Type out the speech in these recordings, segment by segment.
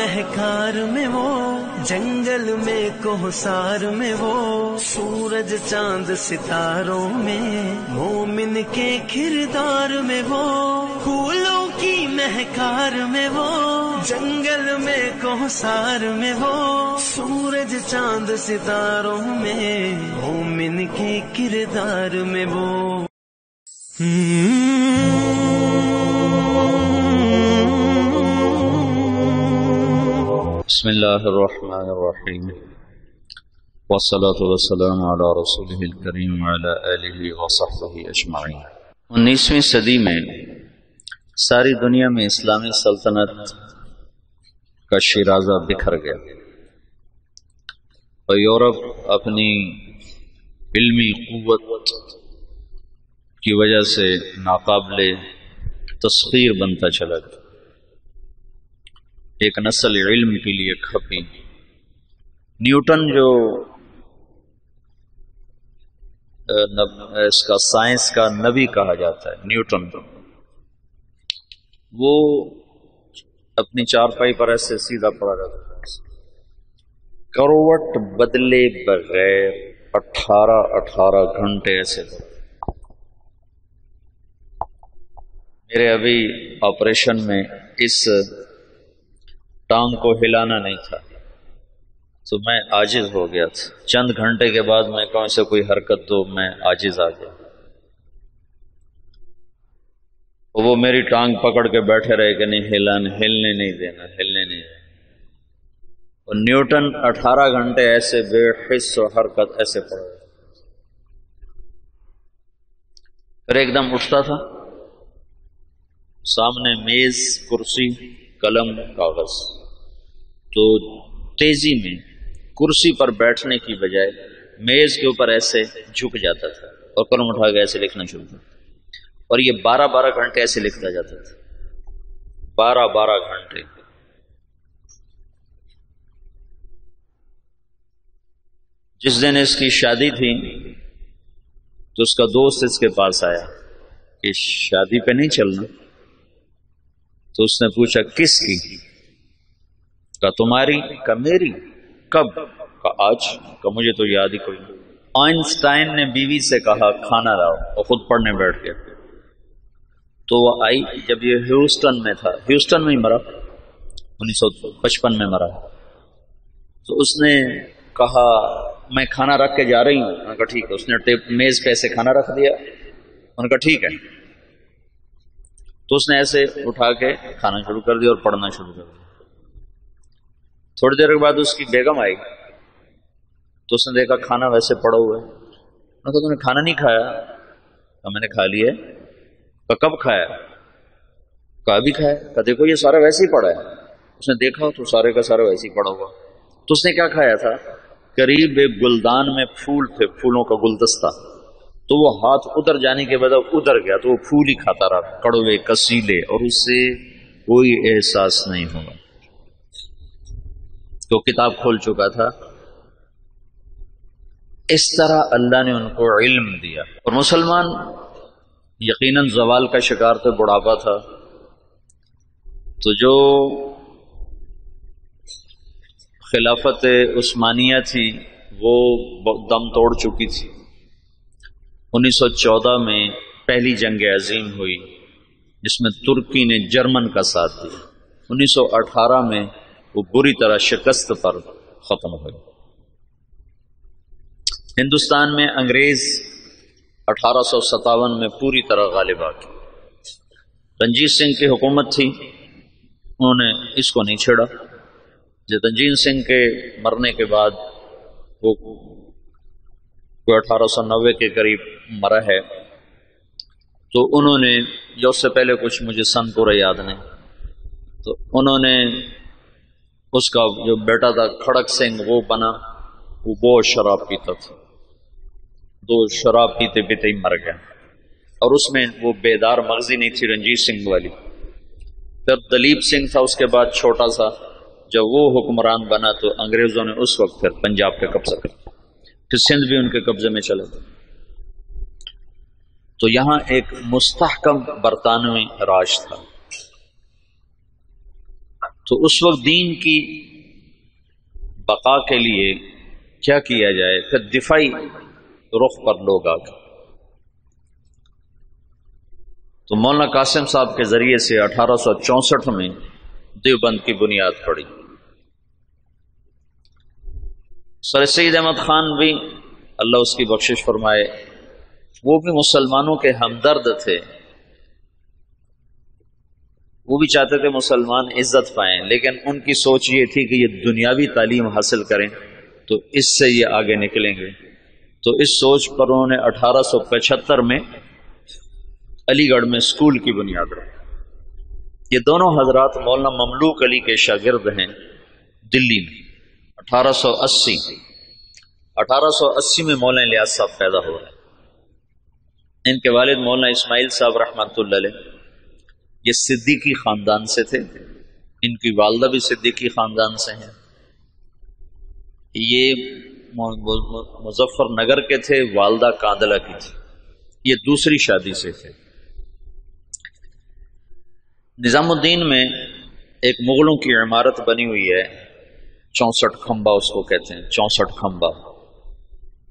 مہکار میں وہ، جنگل میں کوہسار میں وہ، سورج چاند ستاروں میں، مومن کے کردار میں وہ، پھولوں کی مہکار میں وہ، جنگل میں کوہسار میں وہ، سورج چاند ستاروں میں، مومن کے کردار میں وہ۔ بسم اللہ الرحمن الرحیم، والصلاة والسلام علی رسولہ الکریم وعلی آلہ وصحبہ اجمعین۔ 19ویں صدی میں ساری دنیا میں اسلامی سلطنت کا شیرازہ بکھر گیا اور یورپ اپنی علمی قوت کی وجہ سے ناقابل تسخیر بنتا چلا گیا۔ ایک نسل علم کے لیے کھپی۔ نیوٹن جو اس کا سائنس کا نبی کہا جاتا ہے، نیوٹن وہ اپنی چارپائی پر ایسے سیدھا پڑا رہتا ہے، کروٹ بدلے بغیر 18 گھنٹے ایسے۔ میرے ابھی آپریشن میں اس ٹانگ کو ہلانا نہیں تھا تو میں عاجز ہو گیا تھا۔ چند گھنٹے کے بعد میں کہوں سے کوئی حرکت دو، میں عاجز آ گیا۔ وہ میری ٹانگ پکڑ کے بیٹھے رہے کہ نہیں ہلنے نہیں دینا، ہلنے نہیں دینا۔ اور نیوٹن 18 گھنٹے ایسے بے حس و حرکت ایسے پڑا۔ پھر ایک دم اٹھتا تھا، سامنے میز، کرسی، قلم، کاغذ، تو تیزی میں کرسی پر بیٹھنے کی بجائے میز کے اوپر ایسے جھک جاتا تھا اور قلم اٹھا کے ایسے لکھنا شروع کرتا، اور یہ 12 گھنٹے ایسے لکھتا جاتا تھا، 12 گھنٹے۔ جس دن اس کی شادی تھی تو اس کا دوست اس کے پاس آیا کہ شادی پہ نہیں چلنا؟ تو اس نے پوچھا کس کی؟ کہا تمہاری؟ کہا میری؟ کب؟ کہا آج۔ کہا مجھے تو یاد ہی کوئی نہیں۔ آئنسٹائن نے بیوی سے کہا کھانا لاؤ، اور خود پڑھنے بیٹھ گیا۔ تو وہ آئی، جب یہ ہیوسٹن میں تھا، ہیوسٹن میں ہی مرا، 1955 میں مرا۔ تو اس نے کہا میں کھانا رکھ کے جا رہی ہوں۔ انہوں نے کہا ٹھیک ہے۔ اس نے میز پہ ایسے کھانا رکھ دیا، انہوں نے کہا ٹھیک ہے۔ تو اس نے ایسے اٹھا کے کھانا شروع کر دیا اور پڑھنا شروع کر دیا۔ تھوڑی دیر کے بعد اس کی بیگم آئی تو اس نے دیکھا کھانا ویسے پڑا ہوا ہے۔ انہوں نے کہا تم نے کھانا نہیں کھایا؟ کہا میں نے کھا لیا ہے۔ کہا کب کھایا؟ کہا ابھی کھایا۔ کہا دیکھو یہ سارا ویسے ہی پڑا ہے۔ اس نے دیکھا تو سارے کا سارا ویسے ہی پڑا ہوا۔ تو اس نے کیا کھایا تھا؟ قریب ایک گلدان میں پھول تھے، پھولوں کا گلدستہ، تو وہ ہاتھ ادھر جانے کے بعد ادھر گیا تو وہ پھول ہی کھاتا رہا، کڑوے کسیلے، اور اس سے کوئی احساس نہیں ہوا۔ تو کتاب کھول چکا تھا۔ اس طرح اللہ نے ان کو علم دیا۔ اور مسلمان یقیناً زوال کا شکار تھے، بڑھاپا تھا، تو جو خلافت عثمانیہ تھی وہ دم توڑ چکی تھی۔ 1914 میں پہلی جنگ عظیم ہوئی جس میں ترکی نے جرمن کا ساتھ دیا۔ 1918 میں وہ بری طرح شکست پر ختم ہوئی۔ ہندوستان میں انگریز 1857 میں پوری طرح غالب آ گئے۔ رنجیت سنگھ کی حکومت تھی، انہوں نے اس کو نہیں چھیڑا۔ جب رنجیت سنگھ کے مرنے کے بعد وہ 1890 کے قریب مرا ہے، تو انہوں نے جو اس سے پہلے کچھ مجھے سن پورا یاد نہیں، تو انہوں نے اس کا جو بیٹا تھا کھڑک سنگھ وہ بنا، وہ بہت شراب پیتا تھا، دو شراب پیتے پیتے ہی مر گیا، اور اس میں وہ بیدار مغزی نہیں تھی رنجیت سنگھ والی۔ پھر دلیپ سنگھ تھا اس کے بعد چھوٹا سا، جب وہ حکمران بنا تو انگریزوں نے اس وقت پھر پنجاب پہ قبضہ کر، پھر سندھ بھی ان کے قبضے میں چلا گیا۔ تو یہاں ایک مستحکم برطانوی راج تھا۔ تو اس وقت دین کی بقا کے لیے کیا کیا جائے؟ پھر دفاعی رخ پر لوگ آ گئے. تو مولانا قاسم صاحب کے ذریعے سے 1864 میں دیوبند کی بنیاد پڑی. سر سید احمد خان بھی اللہ اس کی بخشش فرمائے، وہ بھی مسلمانوں کے ہمدرد تھے. وہ بھی چاہتے تھے مسلمان عزت پائیں، لیکن ان کی سوچ یہ تھی کہ یہ دنیاوی تعلیم حاصل کریں تو اس سے یہ آگے نکلیں گے. تو اس سوچ پر انہوں نے 1875 میں علی گڑھ میں اسکول کی بنیاد رکھی. یہ دونوں حضرات مولانا مملوک علی کے شاگرد ہیں دلی میں. 1880 میں مولانا الیاس صاحب پیدا ہو رہے ہیں. ان کے والد مولانا اسماعیل صاحب رحمۃ اللہ علیہ یہ صدیقی خاندان سے تھے. ان کی والدہ بھی صدیقی خاندان سے ہیں. یہ مظفر نگر کے تھے، والدہ کاندلہ کی تھی. یہ دوسری شادی سے تھے. نظام الدین میں ایک مغلوں کی عمارت بنی ہوئی ہے، 64 کھمبا اس کو کہتے ہیں، 64 کھمبا.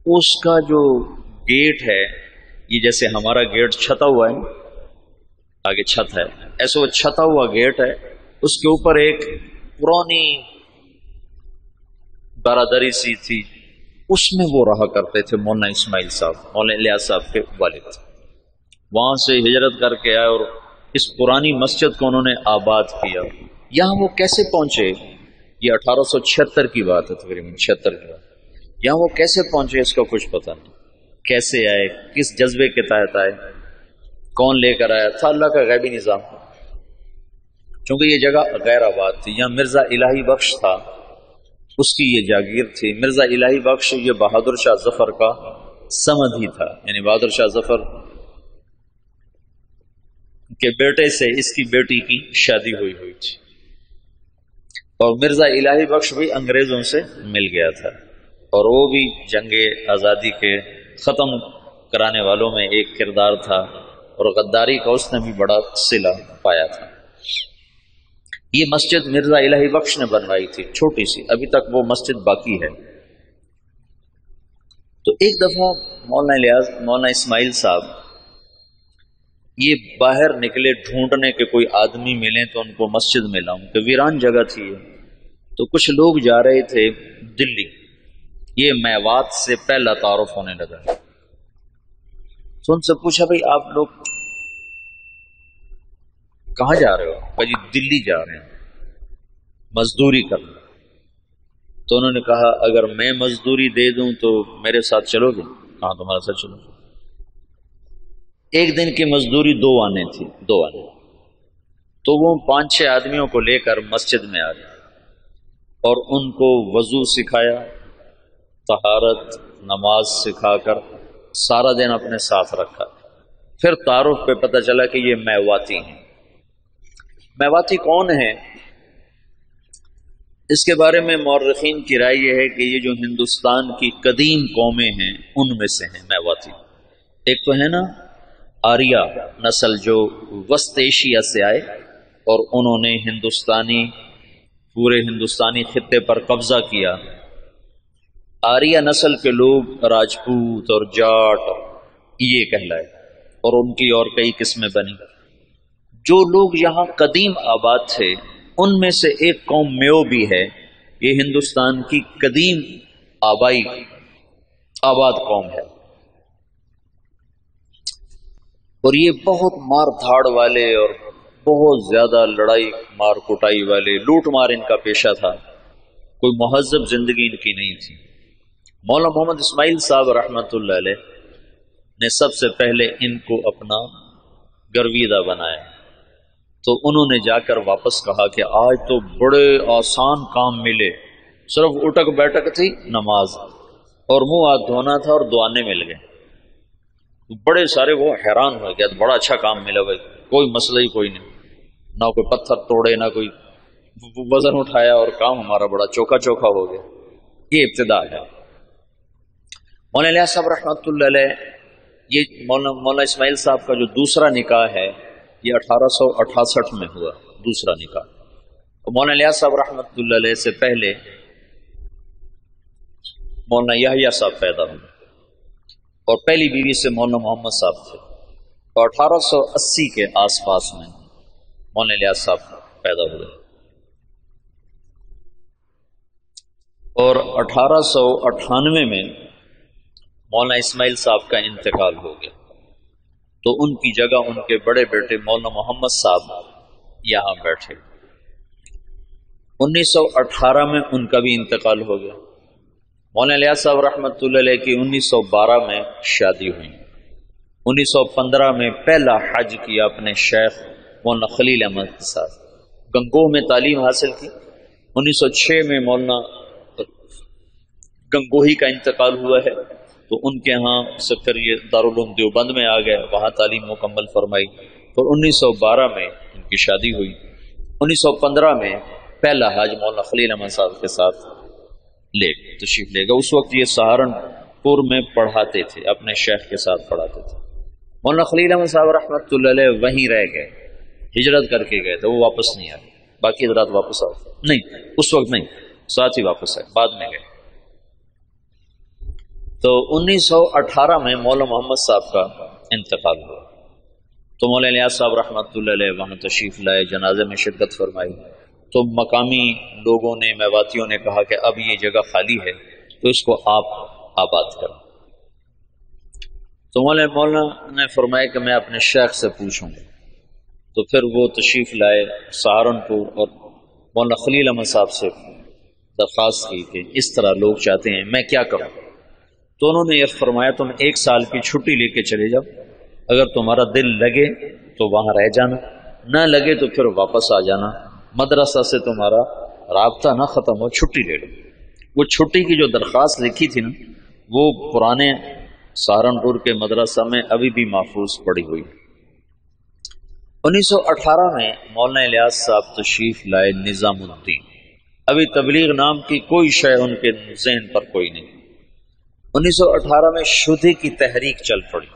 اس کا جو گیٹ ہے، یہ جیسے ہمارا گیٹ چھتا ہوا ہے، آگے چھت ہے، ایسے وہ چھتا ہوا گیٹ ہے. اس کے اوپر ایک پرانی برادری سی تھی، اس میں وہ رہا کرتے تھے مولانا اسماعیل صاحب، مولانا الیاس صاحب کے والد. وہاں سے ہجرت کر کے آئے اور اس پرانی مسجد کو انہوں نے آباد کیا. یہاں وہ کیسے پہنچے؟ یہ 1876 کی بات ہے، تقریباً 76 کی بات. یہاں وہ کیسے پہنچے اس کا کچھ پتہ نہیں. کیسے آئے، کس جذبے کے تحت آئے، کون لے کر آیا تھا، اللہ کا غیبی نظام. چونکہ یہ جگہ غیر آباد تھی. یہاں مرزا الہی بخش تھا، اس کی یہ جاگیر تھی. مرزا الہی بخش یہ بہادر شاہ ظفر کا سمد ہی تھا، یعنی بہادر شاہ ظفر کے بیٹے سے اس کی بیٹی کی شادی ہوئی تھی. اور مرزا الہی بخش بھی انگریزوں سے مل گیا تھا، اور وہ بھی جنگ آزادی کے ختم کرانے والوں میں ایک کردار تھا، اور غداری کا اس نے بھی بڑا صلہ پایا تھا. یہ مسجد مرزا الہی بخش نے بنوائی تھی، چھوٹی سی، ابھی تک وہ مسجد باقی ہے. تو ایک دفعہ مولانا اسماعیل صاحب یہ باہر نکلے ڈھونڈنے کے کوئی آدمی ملیں تو ان کو مسجد میں لاؤں، کہ ویران جگہ تھی. تو کچھ لوگ جا رہے تھے دلی، یہ میوات سے پہلا تعارف ہونے لگا. تو ان سے پوچھا بھائی آپ لوگ کہاں جا رہے ہو؟ کہ جی دلی جا رہے ہیں مزدوری کرنا. تو انہوں نے کہا اگر میں مزدوری دے دوں تو میرے ساتھ چلو گے؟ کہاں تمہارے ساتھ چلو. ایک دن کی مزدوری 2 آنے تھی، 2 آنے. تو وہ 5-6 آدمیوں کو لے کر مسجد میں آ گئے اور ان کو وضو سکھایا، طہارت، نماز سکھا کر سارا دن اپنے ساتھ رکھا. پھر تعارف پہ پتہ چلا کہ یہ میواتی ہیں. میواتی کون ہیں؟ اس کے بارے میں مورخین کی رائے یہ ہے کہ یہ جو ہندوستان کی قدیم قومیں ہیں ان میں سے ہیں میواتی. ایک تو ہے نا آریہ نسل جو وسط ایشیا سے آئے اور انہوں نے پورے ہندوستانی خطے پر قبضہ کیا. آریہ نسل کے لوگ راجپوت اور جاٹ یہ کہلائے، اور ان کی اور کئی قسمیں بنی. جو لوگ یہاں قدیم آباد تھے ان میں سے ایک قوم میو بھی ہے. یہ ہندوستان کی قدیم آبائی آباد قوم ہے، اور یہ بہت مار دھاڑ والے اور بہت زیادہ لڑائی مار کٹائی والے، لوٹ مار ان کا پیشہ تھا. کوئی مہذب زندگی ان کی نہیں تھی. مولانا محمد اسماعیل صاحب رحمۃ اللہ علیہ نے سب سے پہلے ان کو اپنا گرویدہ بنایا. تو انہوں نے جا کر واپس کہا کہ آج تو بڑے آسان کام ملے، صرف اٹک بیٹک تھی، نماز اور منہ ہاتھ دھونا تھا اور دعانے مل گئے. بڑے سارے وہ حیران ہو گیا، بڑا اچھا کام ملا بھائی، کوئی مسئلہ ہی کوئی نہیں، نہ کوئی پتھر توڑے نہ کوئی وزن اٹھایا، اور کام ہمارا بڑا چوکھا چوکھا ہو گیا. یہ ابتدا ہے. مولانا الیاس صاحب رحمۃ اللہ علیہ، یہ مولانا اسماعیل صاحب کا جو دوسرا نکاح ہے یہ 1868 میں ہوا، دوسرا نکاح. مولانا الیاس صاحب رحمۃ اللہ علیہ سے پہلے مولانا یحییٰ صاحب پیدا ہوئے اور پہلی بیوی سے مولانا محمد صاحب تھے، اور 1880 کے آس پاس میں مولانا الیاس صاحب پیدا ہوئے، اور 1898 میں مولانا اسماعیل صاحب کا انتقال ہو گیا، تو ان کی جگہ ان کے بڑے بیٹے مولانا محمد صاحب یہاں بیٹھے۔ 1918 میں ان کا بھی انتقال ہو گیا۔ مولانا الیاس صاحب رحمۃ اللہ علیہ کی 1912 میں شادی ہوئی۔ 1915 میں پہلا حج کیا اپنے شیخ مولانا خلیل احمد کے ساتھ، گنگوہ میں تعلیم حاصل کی۔ 1906 میں مولانا گنگوہی کا انتقال ہوا ہے، تو ان کے ہاں سے پھر یہ دارالعلوم دیوبند میں آ گئے، وہاں تعلیم مکمل فرمائی، اور 1912 میں ان کی شادی ہوئی۔ 1915 میں پہلا حج مولانا خلیل احمد صاحب کے ساتھ تشریف لے گا۔ اس وقت یہ سہارنپور میں پڑھاتے تھے، اپنے شیخ کے ساتھ پڑھاتے تھے۔ مولانا خلیل احمد صاحب رحمۃ اللہ علیہ وہیں رہ گئے، ہجرت کر کے گئے تھے، وہ واپس نہیں آئے، باقی حضرات واپس آئے نہیں، اس وقت نہیں، ساتھ ہی واپس آئے، بعد میں گئے۔ تو 1918 میں مولانا محمد صاحب کا انتقال ہوا، تو مولانا الیاس صاحب رحمۃ اللہ علیہ وہاں تشریف لائے، جنازے میں شرکت فرمائی۔ تو مقامی لوگوں نے، میواتیوں نے کہا کہ اب یہ جگہ خالی ہے تو اس کو آپ آباد کریں۔ تو مولانا نے فرمایا کہ میں اپنے شیخ سے پوچھوں گا، تو پھر وہ تشریف لائے سہارنپور، اور مولانا خلیل احمد صاحب سے درخواست کی کہ اس طرح لوگ چاہتے ہیں، میں کیا کروں؟ تو انہوں نے یہ فرمایا تم 1 سال کی چھٹی لے کے چلے جاؤ، اگر تمہارا دل لگے تو وہاں رہ جانا، نہ لگے تو پھر واپس آ جانا، مدرسہ سے تمہارا رابطہ نہ ختم ہو، چھٹی لے لو۔ وہ چھٹی کی جو درخواست لکھی تھی نا، وہ پرانے سہارنپور کے مدرسہ میں ابھی بھی محفوظ پڑی ہوئی۔ 1918 میں مولانا الیاس صاحب تشریف لائے نظام الدین، ابھی تبلیغ نام کی کوئی شے ان کے ذہن پر کوئی نہیں۔ 1918 میں شدھی کی تحریک چل پڑی۔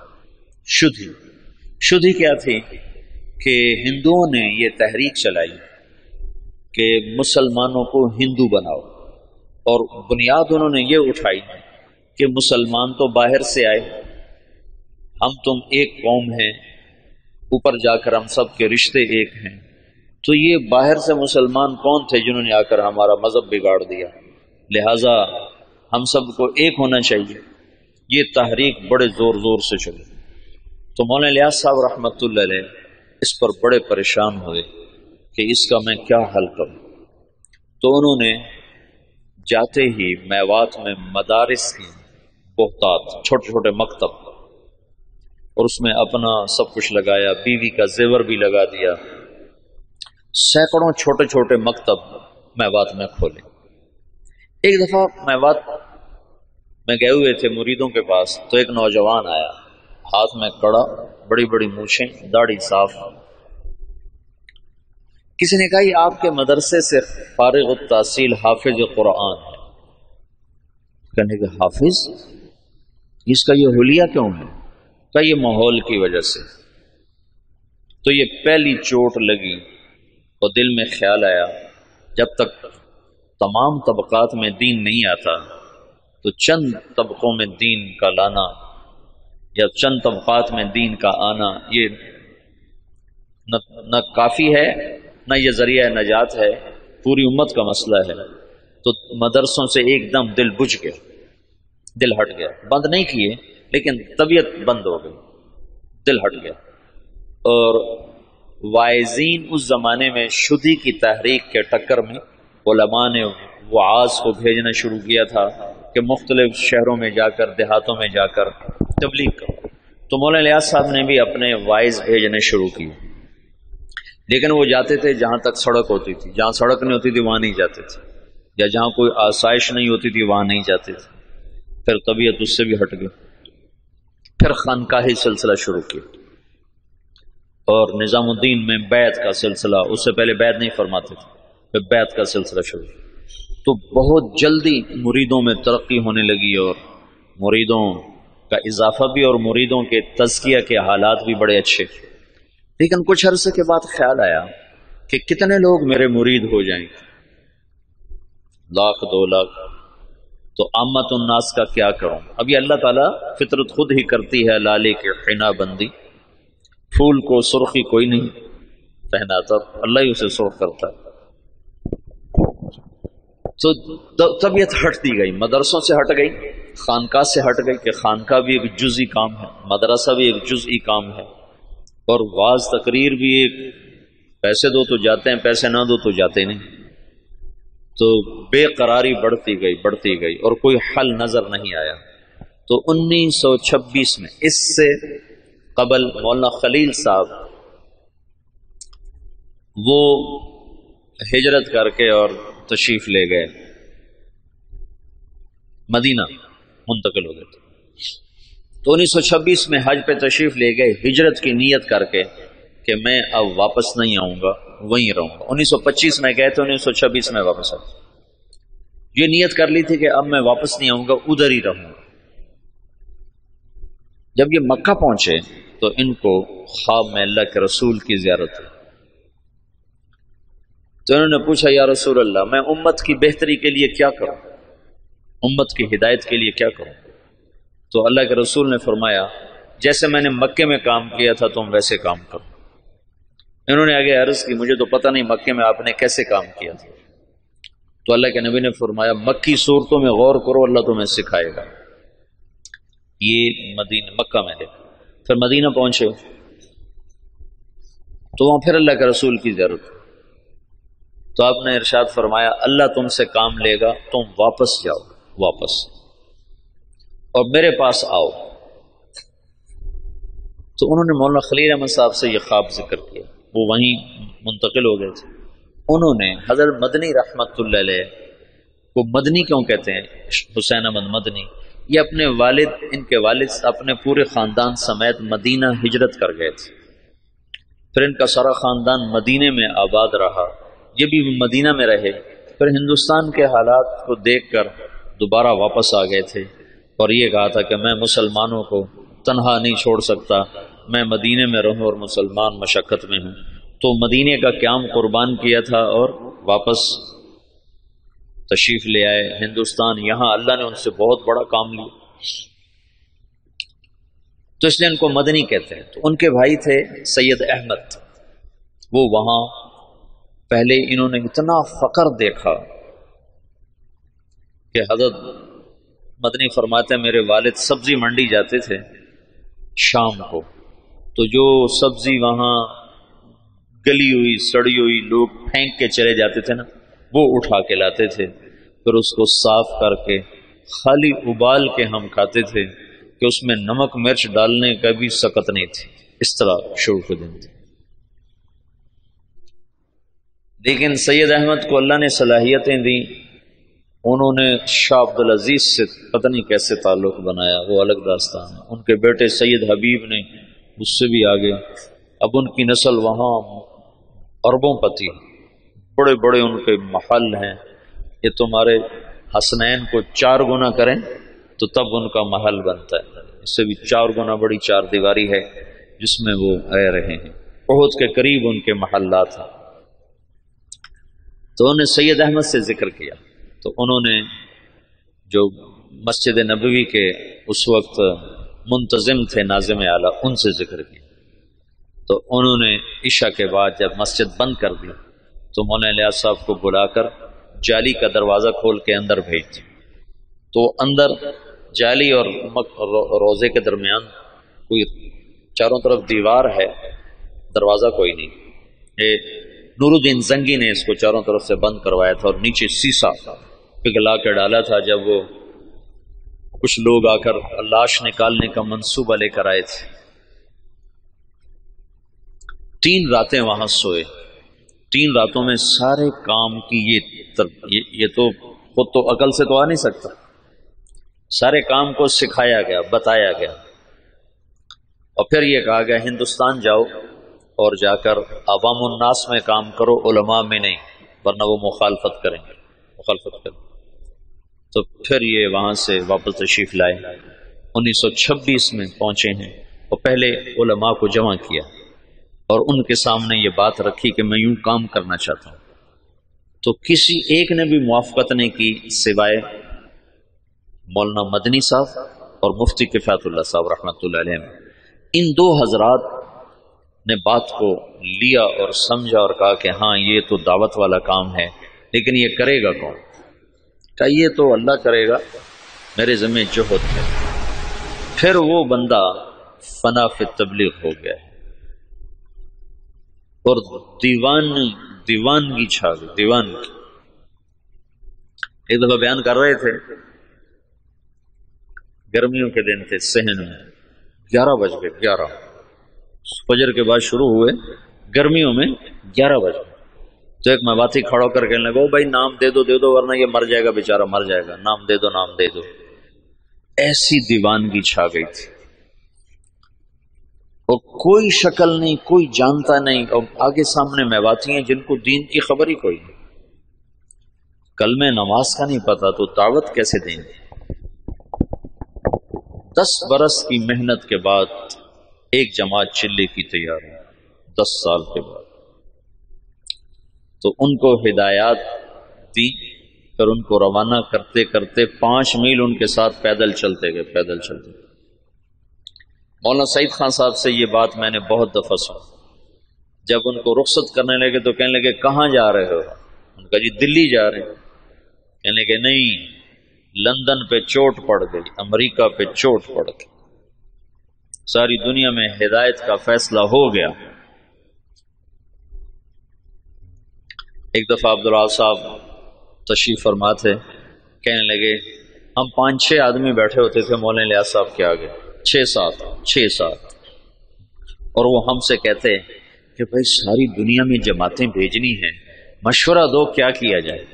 شدھی کیا تھی کہ ہندوؤں نے یہ تحریک چلائی کہ مسلمانوں کو ہندو بناؤ، اور بنیاد انہوں نے یہ اٹھائی کہ مسلمان تو باہر سے آئے، ہم تم ایک قوم ہیں، اوپر جا کر ہم سب کے رشتے ایک ہیں، تو یہ باہر سے مسلمان کون تھے جنہوں نے آ کر ہمارا مذہب بگاڑ دیا، لہذا ہم سب کو ایک ہونا چاہیے۔ یہ تحریک بڑے زور زور سے چلی، تو مولانا الیاس صاحب رحمۃ اللہ علیہ اس پر بڑے پریشان ہوئے کہ اس کا میں کیا حل کروں۔ تو انہوں نے جاتے ہی میوات میں مدارس کی بہتات، چھوٹے چھوٹے مکتب، اور اس میں اپنا سب کچھ لگایا، بیوی کا زیور بھی لگا دیا، سینکڑوں چھوٹے چھوٹے مکتب میوات میں کھولے۔ ایک دفعہ میوات میں گئے ہوئے تھے مریدوں کے پاس، تو ایک نوجوان آیا، ہاتھ میں کڑا، بڑی بڑی مونچھیں، داڑھی صاف۔ کسی نے کہا یہ آپ کے مدرسے سے فارغ التحصیل حافظ قرآن ہے۔ کہنے کہ حافظ، اس کا یہ حلیہ کیوں ہے؟ کہ یہ ماحول کی وجہ سے۔ تو یہ پہلی چوٹ لگی اور دل میں خیال آیا، جب تک تمام طبقات میں دین نہیں آتا تو چند طبقوں میں دین کا لانا یا چند طبقات میں دین کا آنا یہ نہ کافی ہے، نہ یہ ذریعہ نجات ہے، پوری امت کا مسئلہ ہے۔ تو مدرسوں سے ایک دم دل بجھ گیا، دل ہٹ گیا، بند نہیں کیے لیکن طبیعت بند ہو گئی، دل ہٹ گیا۔ اور واعظین اس زمانے میں شدھی کی تحریک کے ٹکر میں علماء نے وعاظ کو بھیجنا شروع کیا تھا کہ مختلف شہروں میں جا کر، دیہاتوں میں جا کر تبلیغ کرو۔ تو مولانا الیاس صاحب نے بھی اپنے واعظ بھیجنے شروع کیے، لیکن وہ جاتے تھے جہاں تک سڑک ہوتی تھی، جہاں سڑک نہیں ہوتی تھی وہاں نہیں جاتے تھے، یا جہاں کوئی آسائش نہیں ہوتی تھی وہاں نہیں جاتے تھے۔ پھر طبیعت اس سے بھی ہٹ گئی، پھر خانقاہی سلسلہ شروع کیا، اور نظام الدین میں بیعت کا سلسلہ، اس سے پہلے بیعت نہیں فرماتے تھے، پھر بیعت کا سلسلہ شروع کیا۔ تو بہت جلدی مریدوں میں ترقی ہونے لگی، اور مریدوں کا اضافہ بھی، اور مریدوں کے تزکیہ کے حالات بھی بڑے اچھے۔ لیکن کچھ عرصے کے بعد خیال آیا کہ کتنے لوگ میرے مرید ہو جائیں، 1,00,000 2 لاکھ، تو عامت الناس کا کیا کروں؟ ابھی اللہ تعالیٰ فطرت خود ہی کرتی ہے لالے کے حنا بندی، پھول کو سرخی کوئی نہیں پہناتا، اللہ ہی اسے سرخ کرتا ہے۔ تو طبیعت ہٹتی گئی، مدرسوں سے ہٹ گئی، خانقاہ سے ہٹ گئی کہ خانقاہ بھی ایک جزئی کام ہے، مدرسہ بھی ایک جزئی کام ہے، اور واعظ تقریر بھی ایک، پیسے دو تو جاتے ہیں، پیسے نہ دو تو جاتے نہیں۔ تو بے قراری بڑھتی گئی اور کوئی حل نظر نہیں آیا۔ تو 1926 میں، اس سے قبل مولانا خلیل صاحب وہ ہجرت کر کے اور تشریف لے گئے، مدینہ منتقل ہو گئے تھے۔ تو 1926 میں حج پہ تشریف لے گئے، ہجرت کی نیت کر کے کہ میں اب واپس نہیں آؤں گا، وہیں رہوں گا۔ 1925 میں گئے تھے، 1926 میں واپس آئے۔ یہ نیت کر لی تھی کہ اب میں واپس نہیں آؤں گا، ادھر ہی رہوں گا۔ جب یہ مکہ پہنچے تو ان کو خواب میں اللہ کے رسول کی زیارت ہوئی، تو انہوں نے پوچھا یا رسول اللہ، میں امت کی بہتری کے لیے کیا کروں، امت کی ہدایت کے لیے کیا کروں؟ تو اللہ کے رسول نے فرمایا جیسے میں نے مکے میں کام کیا تھا تم ویسے کام کرو۔ انہوں نے آگے عرض کی مجھے تو پتہ نہیں مکے میں آپ نے کیسے کام کیا تھا، تو اللہ کے نبی نے فرمایا مکی صورتوں میں غور کرو، اللہ تمہیں سکھائے گا۔ یہ مدینہ مکہ میں دیکھا۔ پھر مدینہ پہنچے تو وہاں پھر اللہ کے رسول کی زیارت، تو آپ نے ارشاد فرمایا اللہ تم سے کام لے گا، تم واپس جاؤ، واپس اور میرے پاس آؤ۔ تو انہوں نے مولانا خلیل احمد صاحب سے یہ خواب ذکر کیا، وہ وہیں منتقل ہو گئے تھے۔ انہوں نے حضرت مدنی رحمت اللہ علیہ کو مدنی کیوں کہتے ہیں، حسین احمد مدنی، یہ اپنے والد، ان کے والد اپنے پورے خاندان سمیت مدینہ ہجرت کر گئے تھے، پھر ان کا سارا خاندان مدینے میں آباد رہا، یہ بھی مدینہ میں رہے، پھر ہندوستان کے حالات کو دیکھ کر دوبارہ واپس آ گئے تھے، اور یہ کہا تھا کہ میں مسلمانوں کو تنہا نہیں چھوڑ سکتا، میں مدینے میں رہوں اور مسلمان مشقت میں ہوں۔ تو مدینے کا قیام قربان کیا تھا اور واپس تشریف لے آئے ہندوستان۔ یہاں اللہ نے ان سے بہت بڑا کام لیا، تو اس لیے ان کو مدنی کہتے ہیں۔ تو ان کے بھائی تھے سید احمد، وہ وہاں پہلے انہوں نے اتنا فقر دیکھا کہ حضرت مدنی فرماتے ہیں میرے والد سبزی منڈی جاتے تھے شام کو، تو جو سبزی وہاں گلی ہوئی سڑی ہوئی لوگ پھینک کے چلے جاتے تھے نا، وہ اٹھا کے لاتے تھے، پھر اس کو صاف کر کے خالی ابال کے ہم کھاتے تھے کہ اس میں نمک مرچ ڈالنے کا بھی سکت نہیں تھی، اس طرح شروع کے دن تھے۔ لیکن سید احمد کو اللہ نے صلاحیتیں دی، انہوں نے شاہ عبدالعزیز سے پتہ نہیں کیسے تعلق بنایا، وہ الگ داستان ہے۔ ان کے بیٹے سید حبیب نے اس سے بھی آگے، اب ان کی نسل وہاں اربوں پتی، بڑے بڑے ان کے محل ہیں، یہ تمہارے حسنین کو 4 گنا کریں تو تب ان کا محل بنتا ہے، اس سے بھی 4 گنا بڑی 4 دیواری ہے جس میں وہ رہ رہے ہیں، احد کے قریب ان کے محلات ہیں۔ تو انہوں نے سید احمد سے ذکر کیا، تو انہوں نے جو مسجد نبوی کے اس وقت منتظم تھے ناظم اعلیٰ، ان سے ذکر کیا، تو انہوں نے عشاء کے بعد جب مسجد بند کر دی تو مولانا الیاس صاحب کو بلا کر جالی کا دروازہ کھول کے اندر بھیج دی، تو اندر جالی اور روزے کے درمیان کوئی چاروں طرف دیوار ہے، دروازہ کوئی نہیں، یہ نور الدین زنگی نے اس کو چاروں طرف سے بند کروایا تھا، اور نیچے سیسا پگھلا کے ڈالا تھا۔ جب وہ کچھ لوگ آ کر لاش نکالنے کا منصوبہ لے کر آئے تھے، 3 راتیں وہاں سوئے، 3 راتوں میں سارے کام کی یہ تو خود تو عقل سے تو آ نہیں سکتا، سارے کام کو سکھایا گیا، بتایا گیا، اور پھر یہ کہا گیا ہندوستان جاؤ اور جا کر عوام الناس میں کام کرو، علماء میں نہیں، ورنہ وہ مخالفت کریں گے، مخالفت کریں۔ تو پھر یہ وہاں سے واپس تشریف لائے، 1926 میں پہنچے ہیں، اور پہلے علماء کو جمع کیا، اور ان کے سامنے یہ بات رکھی کہ میں یوں کام کرنا چاہتا ہوں، تو کسی ایک نے بھی موافقت نہیں کی سوائے مولانا مدنی صاحب اور مفتی کفایت اللہ صاحب رحمۃ اللہ علیہ۔ ان دو حضرات نے بات کو لیا اور سمجھا اور کہا کہ ہاں یہ تو دعوت والا کام ہے، لیکن یہ کرے گا کون؟ کہا یہ تو اللہ کرے گا، میرے ذمہ جہد ہے۔ پھر وہ بندہ فنا فی تبلیغ ہو گیا ہے اور دیوانگی چھا گئی، دیوانگی۔ ایک دفعہ بیان کر رہے تھے، گرمیوں کے دن تھے، صحن میں 11 بج گئے، 11 فجر کے بعد شروع ہوئے، گرمیوں میں 11 بج گئے۔ تو ایک مواتی کھڑا کر کے لگا، بھائی نام دے دو ورنہ یہ مر جائے گا، بیچارہ مر جائے گا، نام دے دو۔ ایسی دیوانگی چھا گئی تھی اور کوئی شکل نہیں، کوئی جانتا نہیں، اور آگے سامنے میواتی ہیں جن کو دین کی خبر ہی کوئی نہیں، کلمہ نماز کا نہیں پتا، تو دعوت کیسے دیں گے؟ 10 برس کی محنت کے بعد ایک جماعت چلے کی تیار ہے، 10 سال کے بعد۔ تو ان کو ہدایات دی، پھر ان کو روانہ کرتے کرتے 5 میل ان کے ساتھ پیدل چلتے گئے، پیدل چلتے گئے۔ مولانا سعید خان صاحب سے یہ بات میں نے بہت دفعہ سنی۔ جب ان کو رخصت کرنے لگے تو کہنے لگے کہاں جا رہے ہو؟ ان کا جی دلی جا رہے ہیں۔ کہنے لگے نہیں، لندن پہ چوٹ پڑ گئی، امریکہ پہ چوٹ پڑ گئی، ساری دنیا میں ہدایت کا فیصلہ ہو گیا۔ ایک دفعہ عبدالعال صاحب تشریف فرما تھے، کہنے لگے ہم 5-6 آدمی بیٹھے ہوتے تھے مولانا الیاس صاحب کے آگے، 6-7 اور وہ ہم سے کہتے کہ بھائی ساری دنیا میں جماعتیں بھیجنی ہیں، مشورہ دو کیا کیا جائے۔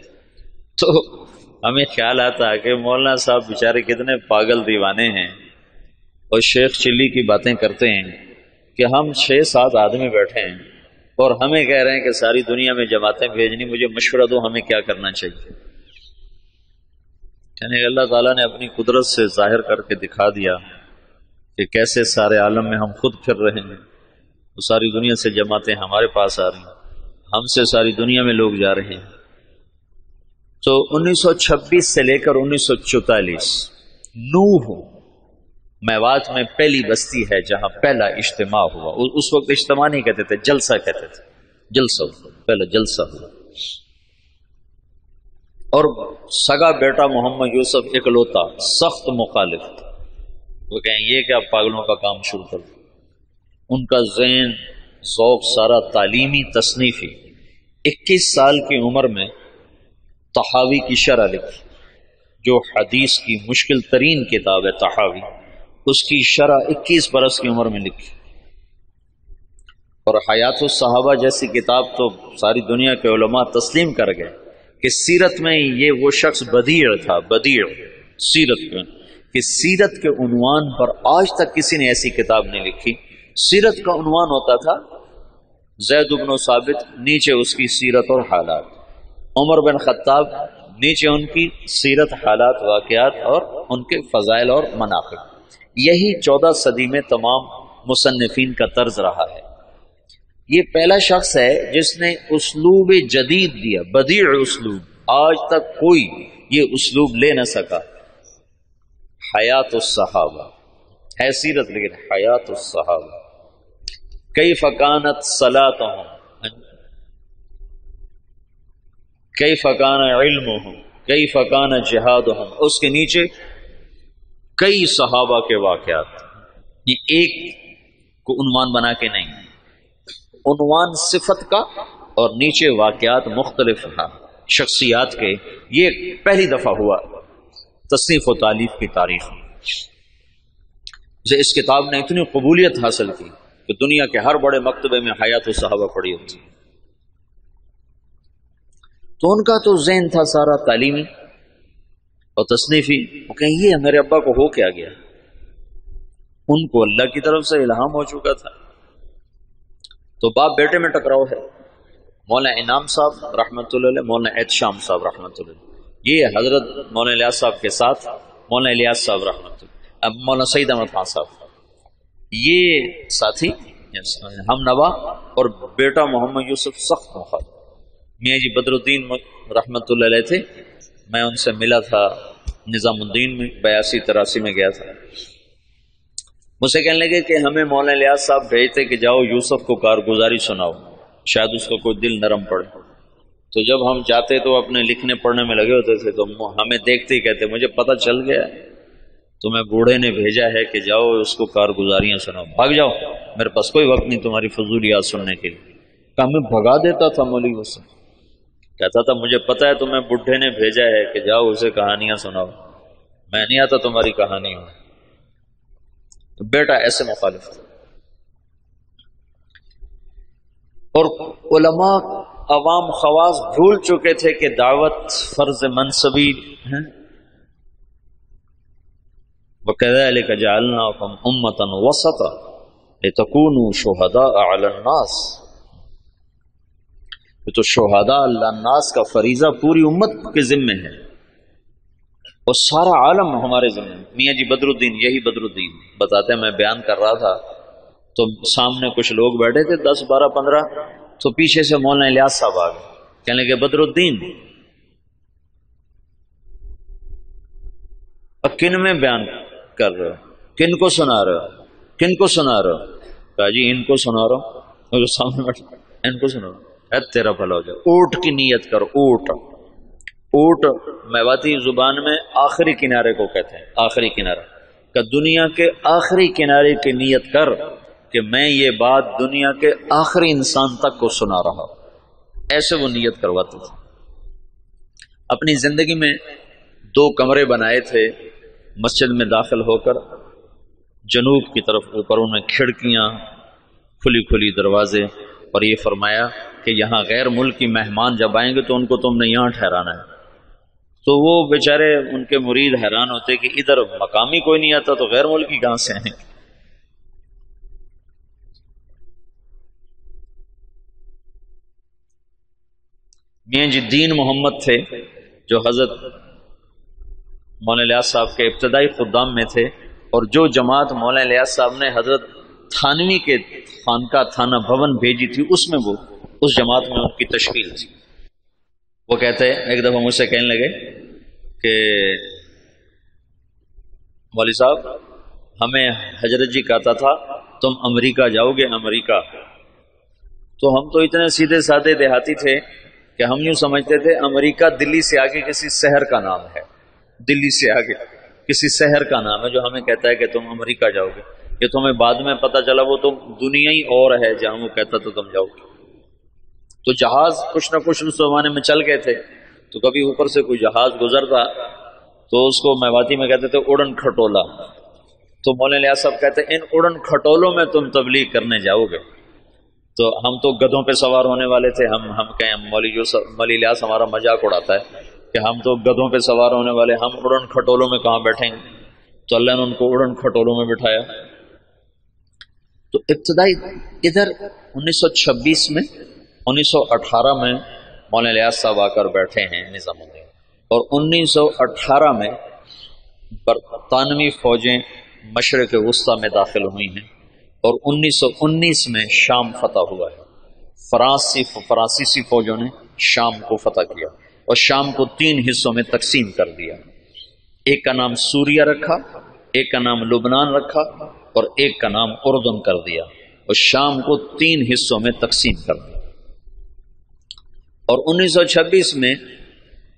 تو ہمیں خیال آتا کہ مولانا صاحب بیچارے کتنے پاگل دیوانے ہیں اور شیخ چلی کی باتیں کرتے ہیں کہ ہم 6-7 آدمی بیٹھے ہیں اور ہمیں کہہ رہے ہیں کہ ساری دنیا میں جماعتیں بھیجنی، مجھے مشورہ دو ہمیں کیا کرنا چاہیے۔ یعنی اللہ تعالیٰ نے اپنی قدرت سے ظاہر کر کے دکھا دیا کہ کیسے سارے عالم میں ہم خود پھر رہے ہیں، تو ساری دنیا سے جماعتیں ہمارے پاس آ رہی ہیں، ہم سے ساری دنیا میں لوگ جا رہے ہیں۔ تو 1926 سے لے کر 1944 نوح میوات میں پہلی بستی ہے جہاں پہلا اجتماع ہوا۔ اس وقت اجتماع نہیں کہتے تھے، جلسہ کہتے تھے، جلسہ، پہلا جلسہ ہوا۔ اور سگا بیٹا محمد یوسف اکلوتا سخت مخالف، وہ کہیں یہ کیا پاگلوں کا کام شروع کر دیا۔ ان کا ذہن ذوق سارا تعلیمی تصنیفی۔ 21 سال کی عمر میں طحاوی کی شرح لکھی، جو حدیث کی مشکل ترین کتاب ہے طحاوی، اس کی شرح 21 برس کی عمر میں لکھی۔ اور حیات الصحابہ جیسی کتاب تو ساری دنیا کے علماء تسلیم کر گئے کہ سیرت میں یہ وہ شخص بدیع تھا، بدیع سیرت میں، کہ سیرت کے عنوان پر آج تک کسی نے ایسی کتاب نہیں لکھی۔ سیرت کا عنوان ہوتا تھا زید بن ثابت، نیچے اس کی سیرت اور حالات، عمر بن خطاب، نیچے ان کی سیرت، حالات، واقعات اور ان کے فضائل اور مناقب۔ یہی 14 صدی میں تمام مصنفین کا طرز رہا ہے۔ یہ پہلا شخص ہے جس نے اسلوب جدید دیا، بدیع اسلوب، آج تک کوئی یہ اسلوب لے نہ سکا۔ حیات الصحابہ ہے سیرت، لیکن حیات الصحابہ، کیف کانت صلاتہم، کیف کان علمہم، کیف کان جہادہم، اس کے نیچے کئی صحابہ کے واقعات۔ یہ ایک کو عنوان بنا کے نہیں، عنوان صفت کا اور نیچے واقعات مختلف شخصیات کے۔ یہ پہلی دفعہ ہوا تصنیف و تالیف کی تاریخ میں۔ اس کتاب نے اتنی قبولیت حاصل کی کہ دنیا کے ہر بڑے مکتبے میں حیات الصحابہ پڑھی ہوتی۔ تو ان کا تو ذہن تھا سارا تعلیمی اور تصنیفی۔ وہ کہیں یہ میرے ابا کو ہو کیا گیا، ان کو اللہ کی طرف سے الہام ہو چکا تھا۔ تو باپ بیٹے میں ٹکراؤ ہے۔ مولانا انعام صاحب رحمۃ اللہ علیہ، مولانا احتشام صاحب رحمۃ اللہ علیہ، یہ حضرت مولانا الیاس صاحب کے ساتھ مولانا الیاس صاحب رحمۃ اللہ، اب مولانا سعید احمد خان صاحب، یہ ساتھی ہم نوا اور بیٹا محمد یوسف سخت مخالف. میاں جی بدر الدین رحمت اللہ علیہ تھے، میں ان سے ملا تھا نظام الدین میں 82-83 میں گیا تھا. مجھ سے کہنے لگے کہ ہمیں مولانا الیاس صاحب بھیجتے کہ جاؤ یوسف کو کارگزاری سناؤ، شاید اس کا کوئی دل نرم پڑے. تو جب ہم جاتے تو اپنے لکھنے پڑھنے میں لگے ہوتے تھے تو ہمیں دیکھتے ہی کہتے مجھے پتہ چل گیا تمہیں بوڑھے نے بھیجا ہے کہ جاؤ اس کو کارگزاریاں سناؤ، بھاگ جاؤ، میرے پاس کوئی وقت نہیں تمہاری فضولیات سننے کے لیے. کہ ہمیں بھگا دیتا تھا مولوی سے، کہتا تھا مجھے پتہ ہے تمہیں بڈھے نے بھیجا ہے کہ جاؤ اسے کہانیاں سناؤ، میں نہیں آتا تمہاری کہانی ہوں. تو بیٹا ایسے مخالف تھا. اور علماء عوام خواص بھول چکے تھے کہ دعوت فرض منصبی ہے. وَكَذَلِكَ جَعَلْنَاكُمْ أُمَّةً وَسَطًا لِتَكُونُوا شُهَدَاءَ عَلَى النَّاسِ. تو شہداء اللہ الناس کا فریضہ پوری امت کے ذمے ہے اور سارا عالم ہمارے ذمے. میاں جی بدر الدین، یہی بدر الدین بتاتے ہیں، میں بیان کر رہا تھا تو سامنے کچھ لوگ بیٹھے تھے 10 12 15، تو پیچھے سے مولانا الیاس صاحب آ گئے، کہنے لگے بدر الدین کن میں بیان کر رہے ہو، کن کو سنا رہے ہو، کن کو سنا رہے ہو؟ کہا جی ان کو سنا رہا ہوں. جو سامنے بیٹھے ان کو سنا رہا ہوں. تیرا بھلا ہو جائے. اونٹ کی نیت کرو. اونٹ، اونٹ میواتی زبان میں آخری کنارے کو کہتے ہیں، آخری کنارہ. کہ دنیا کے آخری کنارے کی نیت کر کہ میں یہ بات دنیا کے آخری انسان تک کو سنا رہا. ایسے وہ نیت کرواتے تھے. اپنی زندگی میں 2 کمرے بنائے تھے مسجد میں داخل ہو کر، جنوب کی طرف اوپر ان میں کھڑکیاں، کھلی کھلی دروازے، اور یہ فرمایا کہ یہاں غیر ملکی مہمان جب آئیں گے تو ان کو تم نے یہاں ٹھہرانا ہے. تو وہ بیچارے ان کے مرید حیران ہوتے کہ ادھر مقامی کوئی نہیں آتا تو غیر ملکی کہاں سے آئیں. میاں جی دین محمد تھے جو حضرت مولانا الیاس صاحب کے ابتدائی خدام میں تھے، اور جو جماعت مولانا الیاس صاحب نے حضرت تھانوی کے خانقاہ تھانہ بھون بھیجی تھی اس میں وہ اس جماعت میں ان کی تشکیل تھی. وہ کہتے ہیں ایک دفعہ مجھ سے کہنے لگے کہ مولوی صاحب ہمیں حضرت جی کہتا تھا تم امریکہ جاؤ گے امریکہ. تو ہم تو اتنے سیدھے سادے دیہاتی تھے کہ ہم یوں سمجھتے تھے امریکہ دلی سے آگے کسی شہر کا نام ہے، دلی سے آگے کسی شہر کا نام ہے جو ہمیں کہتا ہے کہ تم امریکہ جاؤ گے. یہ تمہیں بعد میں پتہ چلا وہ تو دنیا ہی اور ہے جہاں وہ کہتا تو تم جاؤ گے. تو جہاز کچھ نہ کچھ اس زمانے میں چل گئے تھے، تو کبھی اوپر سے کوئی جہاز گزرتا تو اس کو میواتی میں کہتے تھے اڑن کھٹولا. تو مولانا الیاس صاحب کہتے ہیں ان اڑن کھٹولوں میں تم تبلیغ کرنے جاؤ گے. تو ہم تو گدھوں پہ سوار ہونے والے تھے. ہم کہیں مولوی الیاس ہمارا مذاق اڑاتا ہے کہ ہم تو گدھوں پہ سوار ہونے والے، ہم اڑن کھٹولوں میں کہاں بیٹھیں گے. تو اللہ نے ان کو اڑن کھٹولوں میں بٹھایا. تو ابتدائی ادھر 1926 میں 1918 میں مولانا الیاس صاحب آ کر بیٹھے ہیں نظام الدین، اور 1918 میں برطانوی فوجیں مشرق وسطیٰ میں داخل ہوئی ہیں، اور 1919 میں شام فتح ہوا ہے. فرانسیسی فوجوں نے شام کو فتح کیا اور شام کو 3 حصوں میں تقسیم کر دیا. ایک کا نام سوریہ رکھا، ایک کا نام لبنان رکھا، اور ایک کا نام اردن کر دیا، اور شام کو 3 حصوں میں تقسیم کر دیا. اور 1926 میں